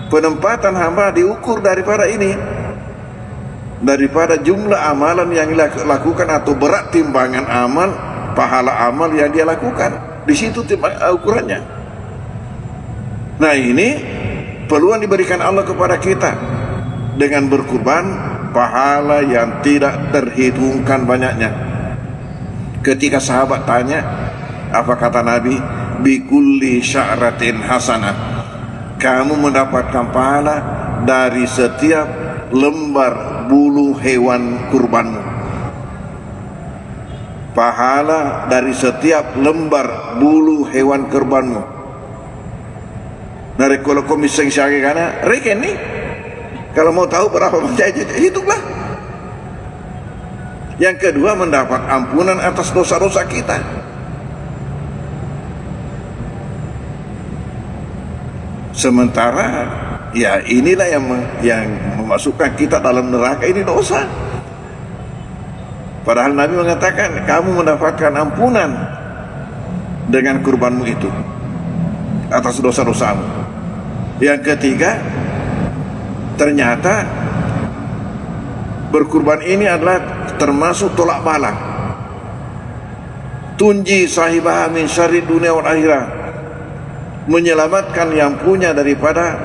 S1: penempatan hamba diukur daripada ini, daripada jumlah amalan yang dilakukan atau berat timbangan amal, pahala amal yang dia lakukan. Di situ ukurannya. Nah, ini peluang diberikan Allah kepada kita dengan berkurban, pahala yang tidak terhitungkan banyaknya. Ketika sahabat tanya, apa kata Nabi? Bikulli sya'ratin hasanah. Kamu mendapatkan pahala dari setiap lembar bulu hewan kurbanmu. Pahala dari setiap lembar bulu hewan kurbanmu. Dari kalau komisi syari kana reken nih. Kalau mau tahu berapa banyak, hitunglah. Yang kedua, mendapat ampunan atas dosa-dosa kita. Sementara ya inilah yang memasukkan kita dalam neraka, ini dosa. Padahal Nabi mengatakan kamu mendapatkan ampunan dengan kurbanmu itu atas dosa-dosamu. Yang ketiga, ternyata berkurban ini adalah termasuk tolak bala. Tunji sahibah min syarri dunia wal akhirah, menyelamatkan yang punya daripada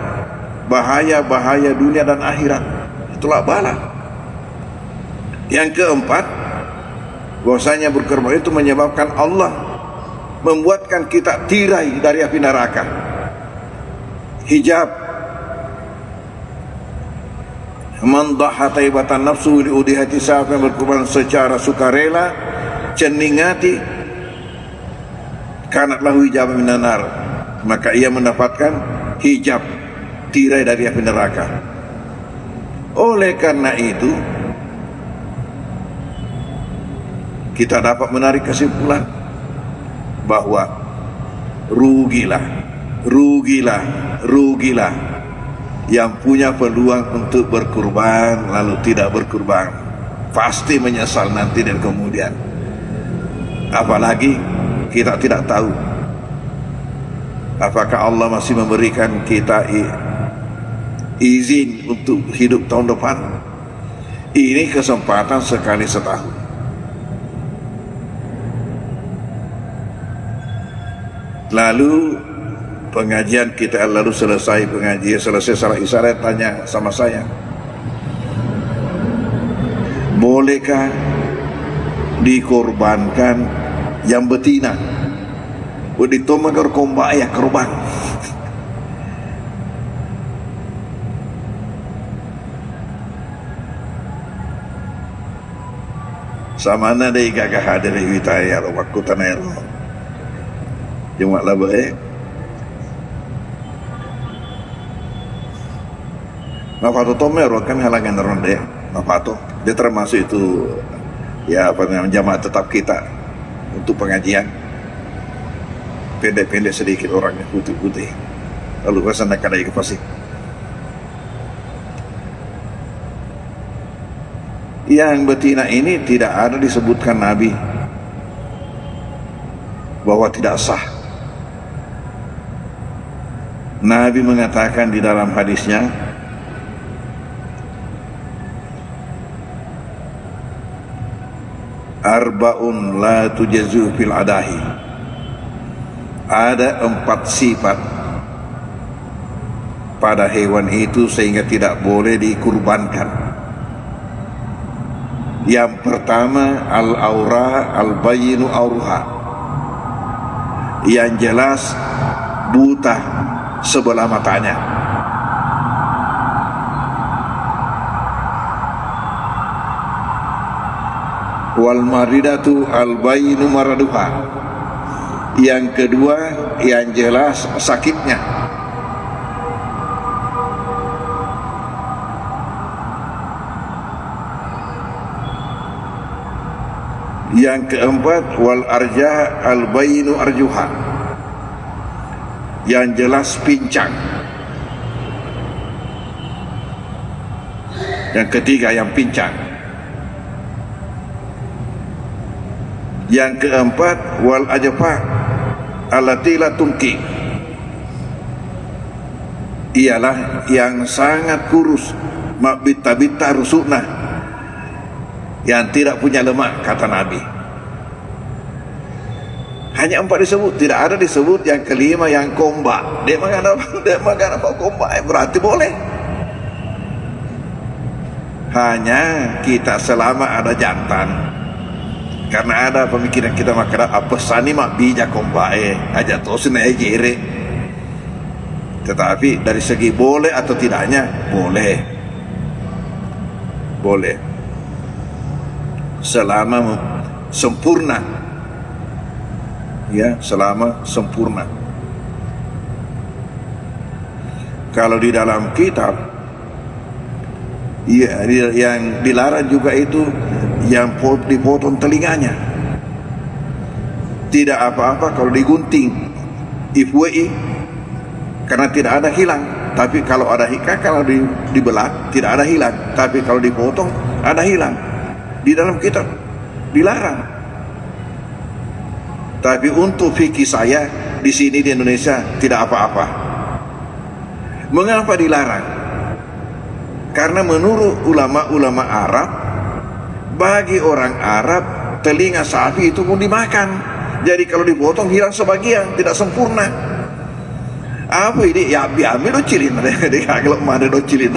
S1: bahaya-bahaya dunia dan akhirat. Tolak bala. Yang keempat, bahwasanya berkurban itu menyebabkan Allah membuatkan kita tirai dari api neraka. Hijab. Man dhaha taibatan nafsu li udihati, siapa yang berkorban secara sukarela ceningati, kanat lahu hijab minan nar, maka ia mendapatkan hijab, tirai dari api neraka. Oleh karena itu kita dapat menarik kesimpulan bahwa rugilah yang punya peluang untuk berkurban lalu tidak berkurban, pasti menyesal nanti dan kemudian. Apalagi kita tidak tahu apakah Allah masih memberikan kita izin untuk hidup tahun depan. Ini kesempatan sekali setahun. Lalu pengajian kita lalu selesai pengajian, selesai salat isyarat, tanya sama saya, bolehkah dikorbankan yang betina? Ditoma korban ya korban. Sama na day gagah hadir witaya waktu tanero. Jumat lah baik. Mafato tomero kan halangan ronde. Mafato dia termasuk itu ya apa namanya jamaah tetap kita untuk pengajian. Pendek-pendek sedikit orangnya, putih-putih. Lalu kesana kadai ke pasir. Yang betina ini tidak ada disebutkan Nabi bahwa tidak sah. Nabi mengatakan di dalam hadisnya, arba'un la tujazu fil adahi. Ada 4 sifat pada hewan itu sehingga tidak boleh dikurbankan. Yang pertama, al-aura al-bayinu auruha, yang jelas buta sebelah matanya. Wal maridatu al-bayinu maraduha, yang kedua yang jelas sakitnya. Yang keempat, wal arja al bayinu arjuha, yang jelas pincang. Yang ketiga yang pincang. Yang keempat, wal ajfa allati la tunki, ialah yang sangat kurus, mabita-bita rusukna, yang tidak punya lemak, kata Nabi. Hanya 4 disebut, tidak ada disebut yang kelima yang komba. Dia makan apa komba, berarti boleh. Hanya kita selama ada jantan, karena ada pemikiran kita makan apa sani mak bijak komba aja tosin jere. Tetapi dari segi boleh atau tidaknya, boleh. Boleh. Selama sempurna, ya, selama sempurna. Kalau di dalam kitab, ya, yang dilarang juga itu yang dipotong telinganya. Tidak apa-apa kalau digunting ifwai, karena tidak ada hilang. Tapi kalau ada hikah, kalau dibelah tidak ada hilang. Tapi kalau dipotong ada hilang. Di dalam kitab dilarang. Tapi untuk fikih saya di sini di Indonesia tidak apa-apa. Mengapa dilarang? Karena menurut ulama-ulama Arab, bagi orang Arab telinga sapi itu pun dimakan. Jadi kalau dipotong hilang sebagian, tidak sempurna. Apa ini? Ya ambil do cilin, dia kalau mana do cilin.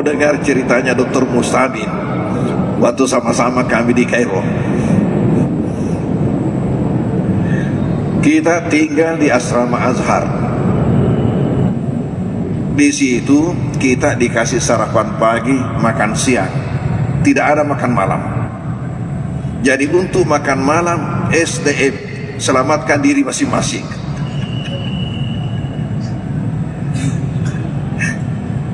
S1: Dengar ceritanya Dr. Mustabin waktu sama-sama kami di Kairo. Kita tinggal di asrama Azhar. Di situ kita dikasih sarapan pagi, makan siang, tidak ada makan malam. Jadi untuk makan malam SDM, selamatkan diri masing-masing.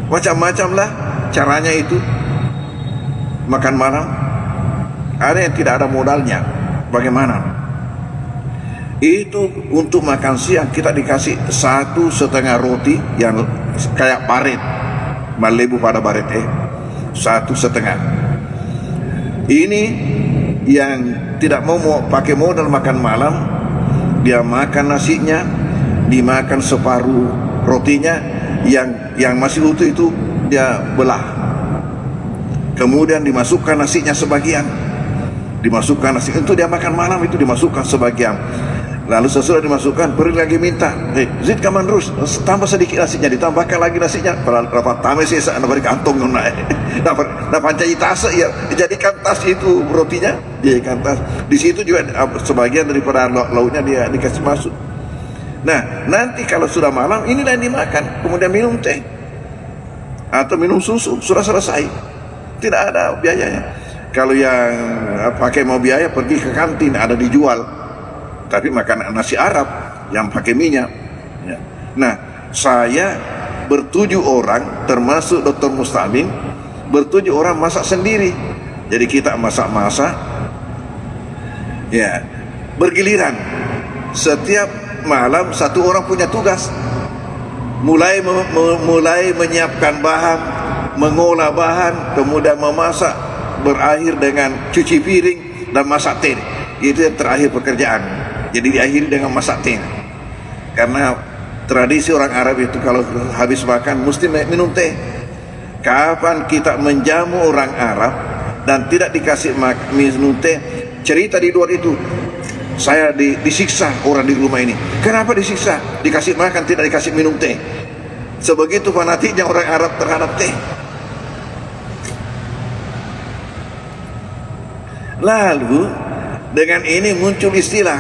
S1: Macam-macam lah caranya itu makan malam. Ada yang tidak ada modalnya, bagaimana? Itu untuk makan siang kita dikasih 1,5 roti yang kayak baret, malebu pada baret 1,5. Ini yang tidak mau pakai modal makan malam, dia makan nasinya, dimakan separuh rotinya, yang masih utuh itu dia belah, kemudian dimasukkan nasinya sebagian, dimasukkan nasi itu dia makan malam itu dimasukkan sebagian, lalu sesudah dimasukkan pergi lagi minta, zid kaman terus tambah sedikit nasinya, ditambahkan lagi nasinya, berapa tambah sih dari kantong naik, dapat jadi tas ya, dijadikan tas itu rotinya, dijadikan tas. Di situ juga sebagian daripada lauknya dia dikasih masuk. Nah, nanti kalau sudah malam inilah yang dimakan, kemudian minum teh atau minum susu, sudah selesai, tidak ada biayanya. Kalau yang pakai mau biaya pergi ke kantin, ada dijual, tapi makan nasi Arab yang pakai minyak ya. Nah, saya bertujuh orang termasuk Dr. Mustamin, bertujuh orang masak sendiri. Jadi kita masak-masak ya, bergiliran. Setiap malam satu orang punya tugas, mulai menyiapkan bahan, mengolah bahan, kemudian memasak, berakhir dengan cuci piring dan masak teh. Itu yang terakhir pekerjaan. Jadi diakhiri dengan masak teh. Karena tradisi orang Arab itu kalau habis makan mesti minum teh. Kapan kita menjamu orang Arab dan tidak dikasih minum teh, cerita di luar itu, saya disiksa orang di rumah ini. Kenapa disiksa? Dikasih makan tidak dikasih minum teh. Sebegitu fanatiknya orang Arab terhadap teh. Lalu dengan ini muncul istilah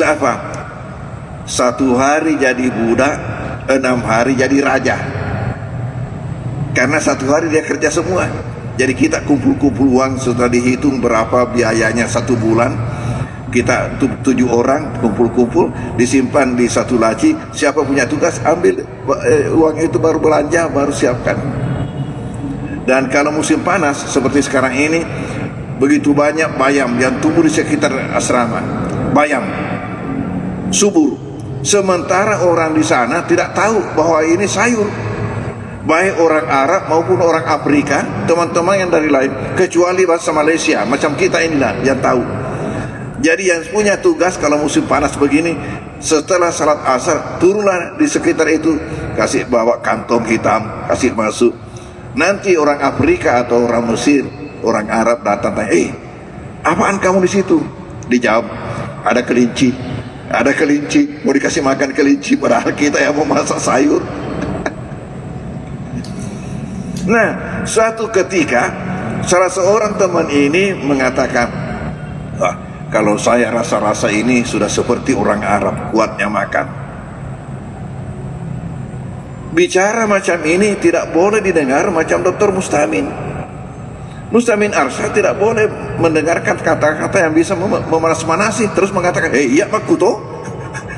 S1: apa? 1 hari jadi budak, 6 hari jadi raja. Karena 1 hari dia kerja semua. Jadi kita kumpul-kumpul uang, setelah dihitung berapa biayanya 1 bulan, kita 7 orang kumpul-kumpul, disimpan di satu laci. Siapa punya tugas ambil uang itu, baru belanja, baru siapkan. Dan kalau musim panas seperti sekarang ini, begitu banyak bayam yang tumbuh di sekitar asrama, bayam subur. Sementara orang di sana tidak tahu bahwa ini sayur, baik orang Arab maupun orang Afrika, teman-teman yang dari lain, kecuali bahasa Malaysia macam kita inilah yang tahu. Jadi yang punya tugas kalau musim panas begini, setelah salat asar turunlah di sekitar itu, kasih bawa kantong hitam, kasih masuk. Nanti orang Afrika atau orang Mesir, orang Arab datang tanya, apaan kamu di situ? Dijawab, ada kelinci, ada kelinci, mau dikasih makan kelinci, padahal kita yang mau masak sayur. Nah, suatu ketika salah seorang teman ini mengatakan, kalau saya rasa-rasa ini sudah seperti orang Arab, kuatnya makan. Bicara macam ini tidak boleh didengar macam Dr. Mustamin. Mustamin Arsyad tidak boleh mendengarkan kata-kata yang bisa memanas-manasi, terus mengatakan, iya makuto,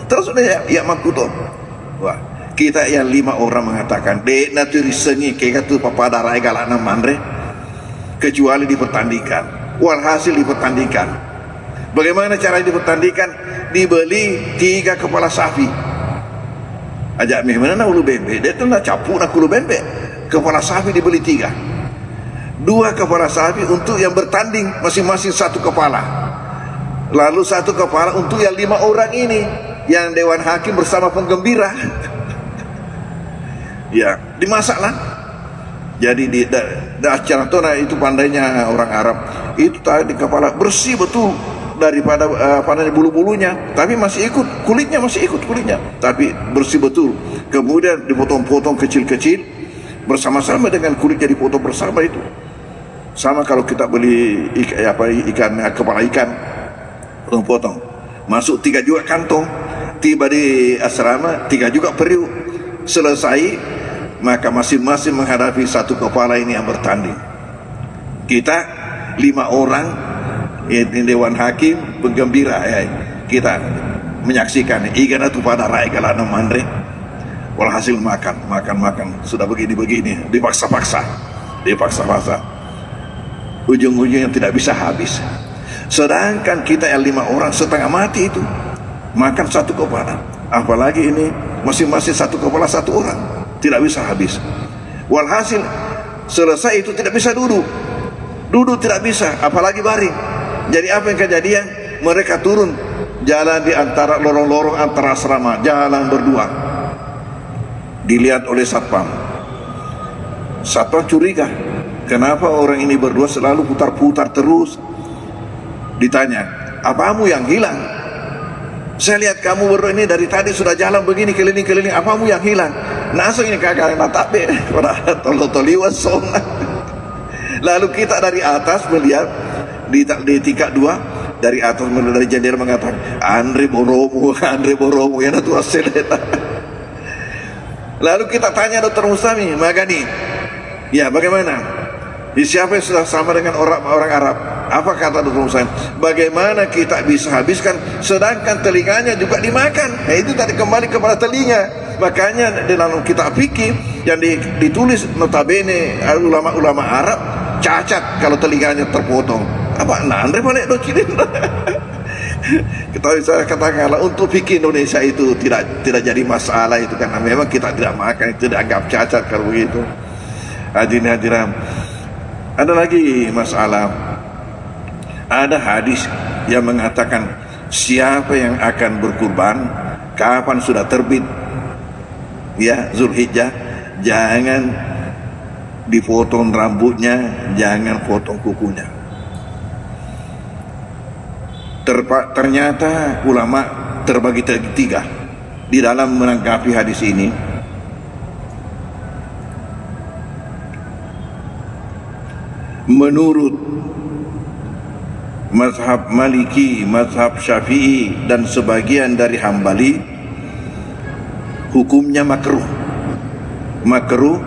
S1: terus iya makuto. Wah, kita yang 5 orang mengatakan, naturi sengi kayak tu papada rai galana mandre, kecuali dipertandingkan. Walhasil dipertandingkan. Bagaimana cara dipertandingkan? Dibeli 3 kepala sapi. Ajak mana ulu bembe, dia tu nak capu nak ulu bembe. Kepala sapi dibeli 3. 2 kepala sapi untuk yang bertanding, masing-masing 1 kepala. Lalu 1 kepala untuk yang 5 orang ini, yang dewan hakim bersama penggembira. Ya, dimasaklah. Jadi di acara tona itu pandainya orang Arab. Itu tadi kepala bersih betul daripada bulu-bulunya, tapi masih ikut kulitnya, tapi bersih betul. Kemudian dipotong-potong kecil-kecil bersama-sama dengan kulitnya, dipotong bersama itu. Sama kalau kita beli ikan, kepala ikan, potong-potong, masuk 3 juga kantong. Tiba di asrama 3 juga periuk. Selesai, maka masing-masing menghadapi 1 kepala ini yang bertanding. Kita 5 orang, ini dewan hakim, penggembira, kita menyaksikan igana tu pada rai galana mandre. Walhasil makan, sudah begini, dipaksa-paksa, ujung-ujungnya tidak bisa habis. Sedangkan kita yang 5 orang setengah mati itu makan 1 kepala, apalagi ini masing-masing 1 kepala 1 orang, tidak bisa habis. Walhasil selesai itu tidak bisa duduk, Duduk tidak bisa, apalagi baring. Jadi apa yang kejadian? Mereka turun jalan di antara lorong-lorong antara asrama, jalan berdua. Dilihat oleh satpam. Satpam curiga, kenapa orang ini berdua selalu putar-putar terus? Ditanya, apamu yang hilang? Saya lihat kamu berdua ini dari tadi sudah jalan begini keliling-keliling, apamu yang hilang? Nasa ini kakak natape, tolong-toliwas sona. Lalu kita dari atas melihat di tingkat 2, dari atas dari jendela mengatakan, Andre Boromo ya natu aseleta. Lalu kita tanya Dr. Mustami, Magani, ya bagaimana? Siapa yang sudah sama dengan orang Arab? Apa kata Dr. Mustami? Bagaimana kita bisa habiskan sedangkan telinganya juga dimakan? Itu tadi kembali kepada telinga. Makanya dalam kitab fikih yang ditulis notabene ulama-ulama Arab cacat kalau telinganya terpotong. Apa Andre balik dokilin? Kita bisa katakanlah untuk fikih Indonesia itu tidak jadi masalah itu karena memang kita tidak makan, itu dianggap cacat kalau begitu. Hadirin hadirat, ada lagi masalah. Ada hadis yang mengatakan siapa yang akan berkurban kapan sudah terbit ya Zulhijjah, jangan dipotong rambutnya, jangan potong kukunya. Ternyata ulama terbagi tiga di dalam menanggapi hadis ini. Menurut mazhab Maliki, mazhab Syafi'i dan sebagian dari Hambali, hukumnya makruh. Makruh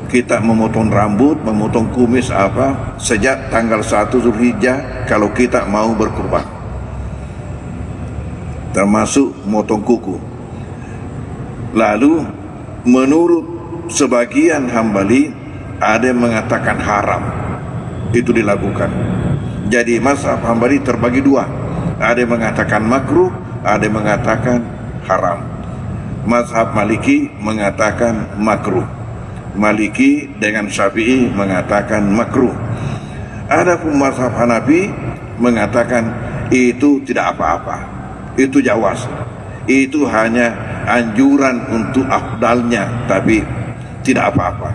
S1: kita memotong rambut, memotong kumis apa sejak tanggal 1 Zulhijjah kalau kita mau berkurban, termasuk motong kuku. Lalu menurut sebagian Hambali ada yang mengatakan haram itu dilakukan. Jadi mazhab Hambali terbagi dua, ada yang mengatakan makruh, ada yang mengatakan haram. Mazhab Maliki mengatakan makruh, Maliki dengan Syafi'i mengatakan makruh. Adapun mazhab Hanafi mengatakan itu tidak apa-apa, itu jawaz, itu hanya anjuran untuk afdalnya, tapi tidak apa-apa.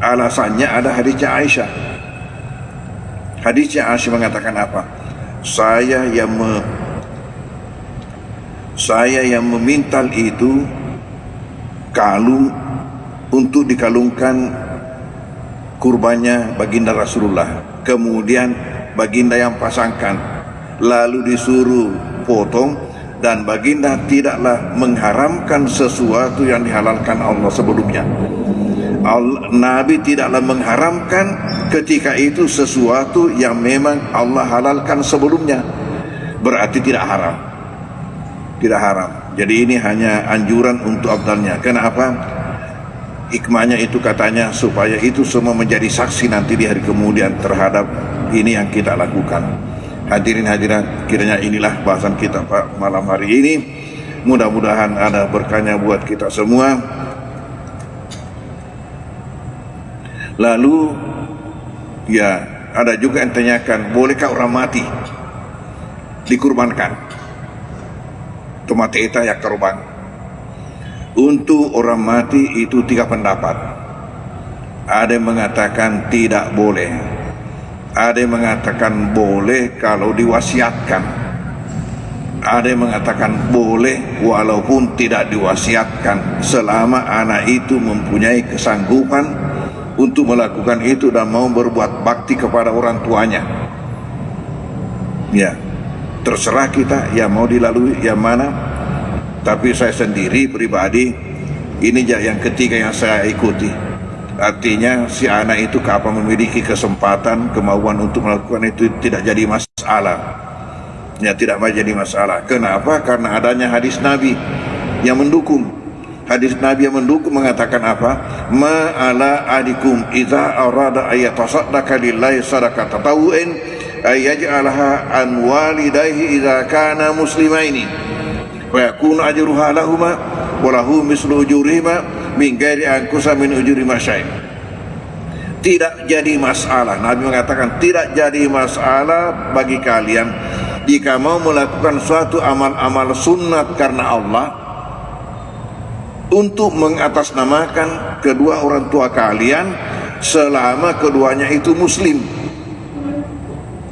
S1: Alasannya ada hadisnya Aisyah. Hadisnya Aisyah mengatakan apa? Saya yang memintal itu kalung untuk dikalungkan kurbannya baginda Rasulullah. Kemudian baginda yang pasangkan, lalu disuruh potong, dan baginda tidaklah mengharamkan sesuatu yang dihalalkan Allah sebelumnya. Nabi tidaklah mengharamkan ketika itu sesuatu yang memang Allah halalkan sebelumnya, berarti tidak haram. Tidak haram. Jadi ini hanya anjuran untuk afdalnya. Kenapa? Hikmahnya itu katanya supaya itu semua menjadi saksi nanti di hari kemudian terhadap ini yang kita lakukan. Hadirin hadirat, kiranya inilah bahasan kita Pak malam hari ini. Mudah-mudahan ada berkahnya buat kita semua. Lalu ya ada juga yang tanyakan, bolehkah orang mati dikurbankan? Mati itu ya korban. Untuk orang mati itu 3 pendapat. Ada yang mengatakan tidak boleh, ada yang mengatakan boleh kalau diwasiatkan, ada yang mengatakan boleh walaupun tidak diwasiatkan, selama anak itu mempunyai kesanggupan untuk melakukan itu dan mau berbuat bakti kepada orang tuanya. Ya, terserah kita yang mau dilalui yang mana. Tapi saya sendiri pribadi, ini yang ketiga yang saya ikuti. Artinya si anak itu kapan memiliki kesempatan, kemauan untuk melakukan itu tidak jadi masalah. Ya, tidak menjadi masalah. Kenapa? Karena adanya hadis Nabi yang mendukung. Hadis Nabi yang mendukung mengatakan apa? Ma ala adikum idza arada ayatasaddaqa lillahi sadaqata tatawwu'in ayaj'alaha an walidayhi idza kana muslimaini wa yakunu ajruha lahumā wa lahu mislu ujurihima min ghairi anqusa min ujuri masyai. Tidak jadi masalah. Nabi mengatakan tidak jadi masalah bagi kalian jika mau melakukan suatu amal-amal sunat karena Allah untuk mengatasnamakan kedua orang tua kalian selama keduanya itu muslim,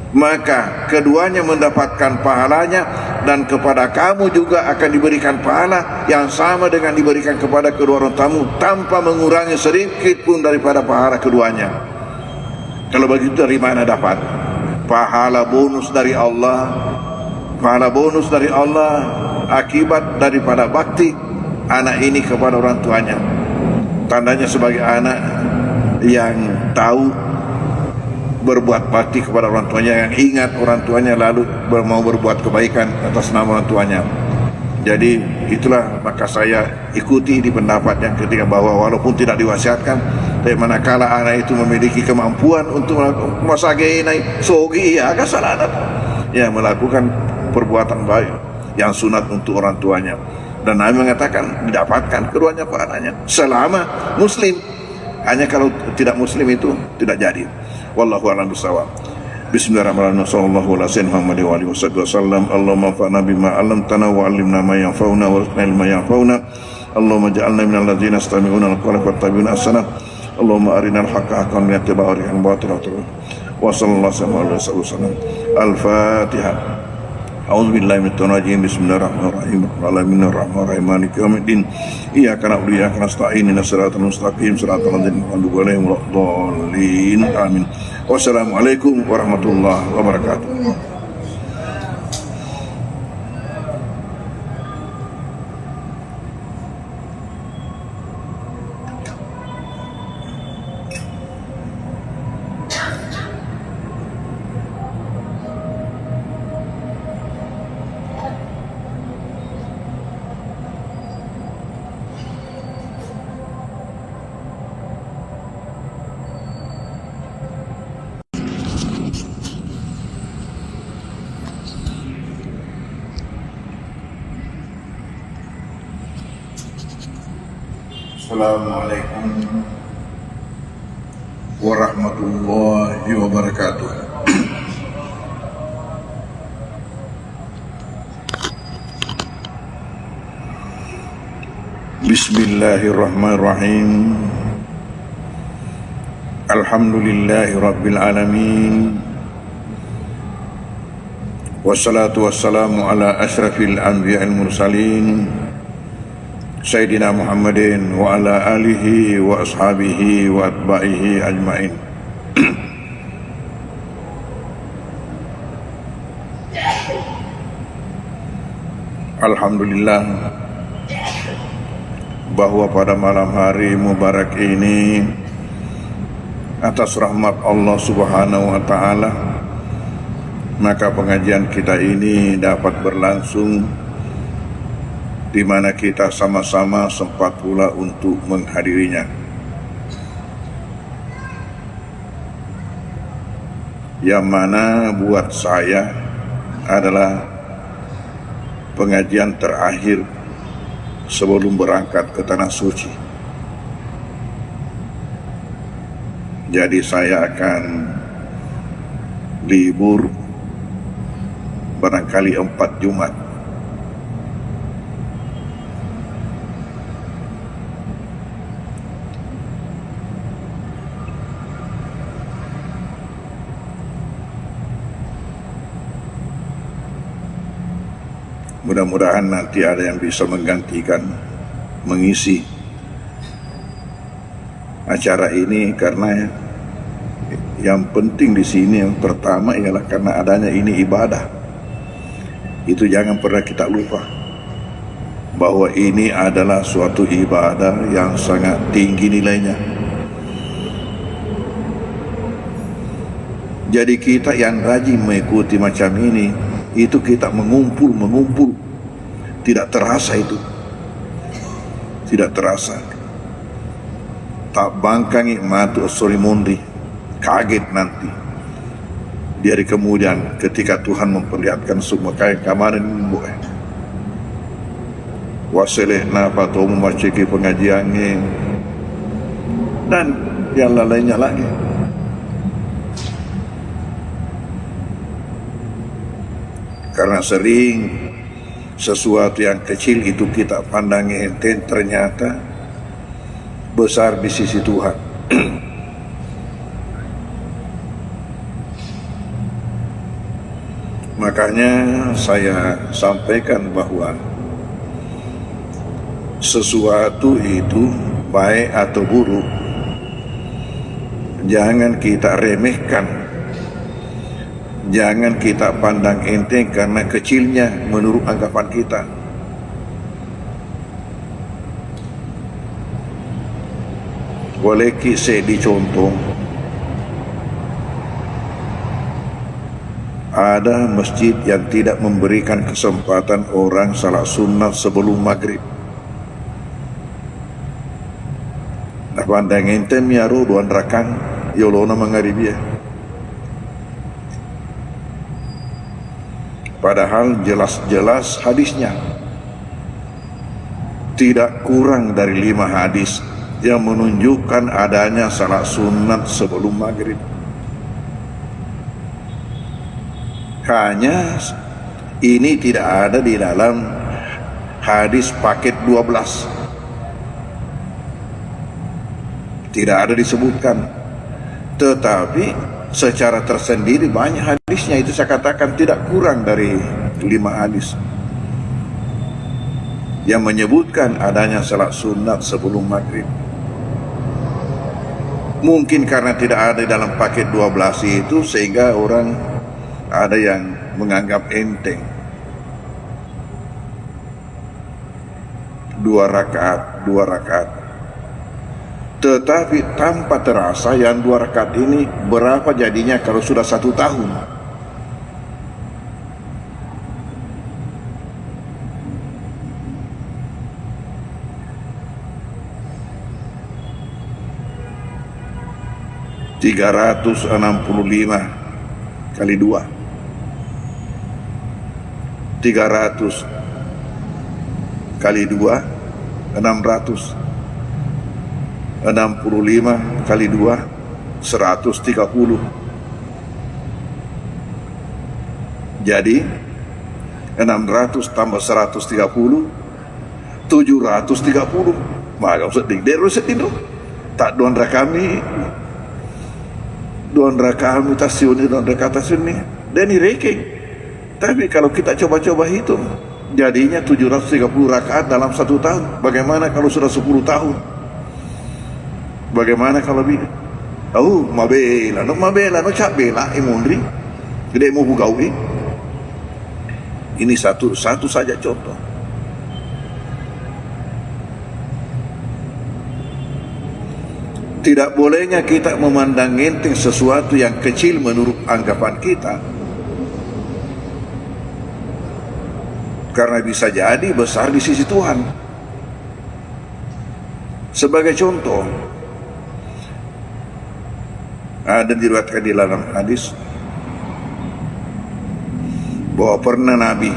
S1: maka keduanya mendapatkan pahalanya dan kepada kamu juga akan diberikan pahala yang sama dengan diberikan kepada kedua orang tamu tanpa mengurangi sedikit pun daripada pahala keduanya. Kalau begitu dari mana dapat? Pahala bonus dari Allah, pahala bonus dari Allah akibat daripada bakti anak ini kepada orang tuanya. Tandanya sebagai anak yang tahu berbuat bakti kepada orang tuanya, yang ingat orang tuanya lalu mau berbuat kebaikan atas nama orang tuanya. Jadi itulah maka saya ikuti di pendapat yang ketiga, bahwa walaupun tidak diwasiatkan, tapi manakala anak itu memiliki kemampuan untuk masage naik sogi, ya agak salah ya melakukan perbuatan baik yang sunat untuk orang tuanya. Dan Nabi mengatakan didapatkan keduanya pahalanya selama muslim. Hanya kalau tidak muslim itu tidak jadi. Wallahu a'lam bishawab. Bismillahirrahmanirrahim. Sallallahu alaihi wasallam. Allahumma fa'na bima 'allamtana wa 'allimna ma yanfa'una wa zidna ilma yanfa'una. Allahumma ja'alna minal ladzina yastami'una al-qawla fattabi'una ahsana. Allahumma arinal haqqa haqqan wa ittabi'na al-batila batila. Wa sallallahu alaihi wasallam. Al-Fatihah. A'udzu billahi minasyaitonir rajim. Bismillahirrahmanirrahim. Bismillahirrahmanirrahim. Maliki yaumiddin. Iyyaka na'budu wa iyyaka nasta'in. Ihdinas siratal mustaqim. Siratal ladzina an'amta 'alaihim waladdallin. Amin. Wassalamualaikum warahmatullahi wabarakatuh. Assalamualaikum warahmatullahi wabarakatuh. Bismillahirrahmanirrahim. Alhamdulillahi rabbil alamin. Wassalatu wassalamu ala asyrafil anbiya'il mursalin Sayyidina Muhammadin wa ala alihi wa ashabihi wa atba'ihi ajma'in. Alhamdulillah bahwa pada malam hari mubarak ini atas rahmat Allah Subhanahu wa taala maka pengajian kita ini dapat berlangsung, di mana kita sama-sama sempat pula untuk menghadirinya. Yang mana buat saya adalah pengajian terakhir sebelum berangkat ke Tanah Suci. Jadi saya akan libur barangkali 4 Jumat. Mudah-mudahan nanti ada yang bisa menggantikan, mengisi acara ini, karena yang penting di sini yang pertama ialah karena adanya ini ibadah. Itu jangan pernah kita lupa bahwa ini adalah suatu ibadah yang sangat tinggi nilainya. Jadi kita yang rajin mengikuti macam ini, itu kita mengumpul, tidak terasa itu, tidak terasa. Tak bangkangi matu sorimundi, kaget nanti di hari kemudian ketika Tuhan memperlihatkan semua kayak kemarin boleh. Waseleh napa tu memaciki pengajiannya, dan yang lainnya lagi. Karena sering sesuatu yang kecil itu kita pandangi enteng, ternyata besar di sisi Tuhan. Makanya saya sampaikan bahwa sesuatu itu baik atau buruk jangan kita remehkan, jangan kita pandang enteng karena kecilnya menurut anggapan kita. Boleh kisah dicontoh, ada masjid yang tidak memberikan kesempatan orang salat sunat sebelum maghrib. Nah, pandang enten miaro duan rakang yolona mangharibia. Padahal jelas-jelas hadisnya tidak kurang dari 5 hadis yang menunjukkan adanya salat sunat sebelum maghrib. Hanya ini tidak ada di dalam hadis paket 12, tidak ada disebutkan. Tetapi secara tersendiri banyak hadisnya, itu saya katakan tidak kurang dari 5 hadis yang menyebutkan adanya salat sunat sebelum maghrib. Mungkin karena tidak ada dalam paket 12 itu sehingga orang ada yang menganggap enteng. 2 rakaat. Tetapi tanpa terasa yang 2 rakaat ini berapa jadinya kalau sudah 1 tahun. $365 kali 2, 300 kali 2, 600, 65 kali 2, 130. Jadi 600 tambah 130, 730. Maka sedih dero tak doan rakami tasuni doan rakata suni dan ranking. Tapi kalau kita coba-coba hitung jadinya 730 rakaat dalam 1 tahun. Bagaimana kalau sudah 10 tahun? Bagaimana kalau lebih? Mabela no cabela imundri gede mau bugawi. Ini satu saja contoh. Tidak bolehnya kita memandang enteng sesuatu yang kecil menurut anggapan kita, karena bisa jadi besar di sisi Tuhan. Sebagai contoh, ada diriwayatkan di dalam hadis bahwa pernah Nabi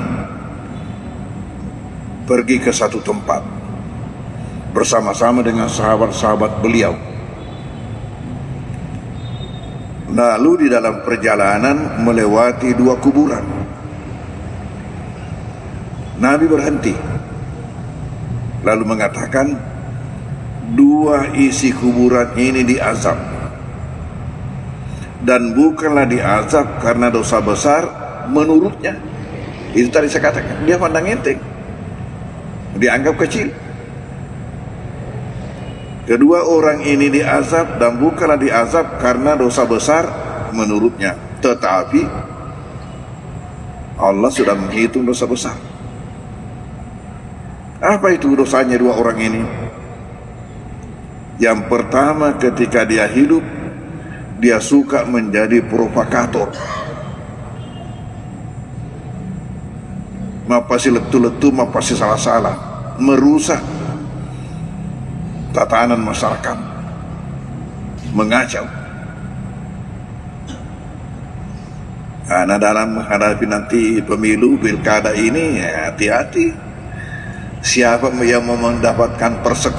S1: pergi ke satu tempat bersama-sama dengan sahabat-sahabat beliau. Lalu di dalam perjalanan melewati 2 kuburan. Nabi berhenti lalu mengatakan, 2 isi kuburan ini diazab, dan bukanlah diazab karena dosa besar menurutnya. Itu tadi saya katakan, dia pandang enteng, dianggap kecil. Kedua orang ini diazab dan bukanlah diazab karena dosa besar menurutnya, tetapi Allah sudah menghitung dosa besar. Apa itu dosanya 2 orang ini? Yang pertama, ketika dia hidup, dia suka menjadi provokator. Mapasi letu-letu, mapasi salah-salah, merusak tatanan masyarakat, mengacau. Karena dalam menghadapi nanti pemilu pilkada ini, hati-hati. Siapa yang mau mendapatkan persekolan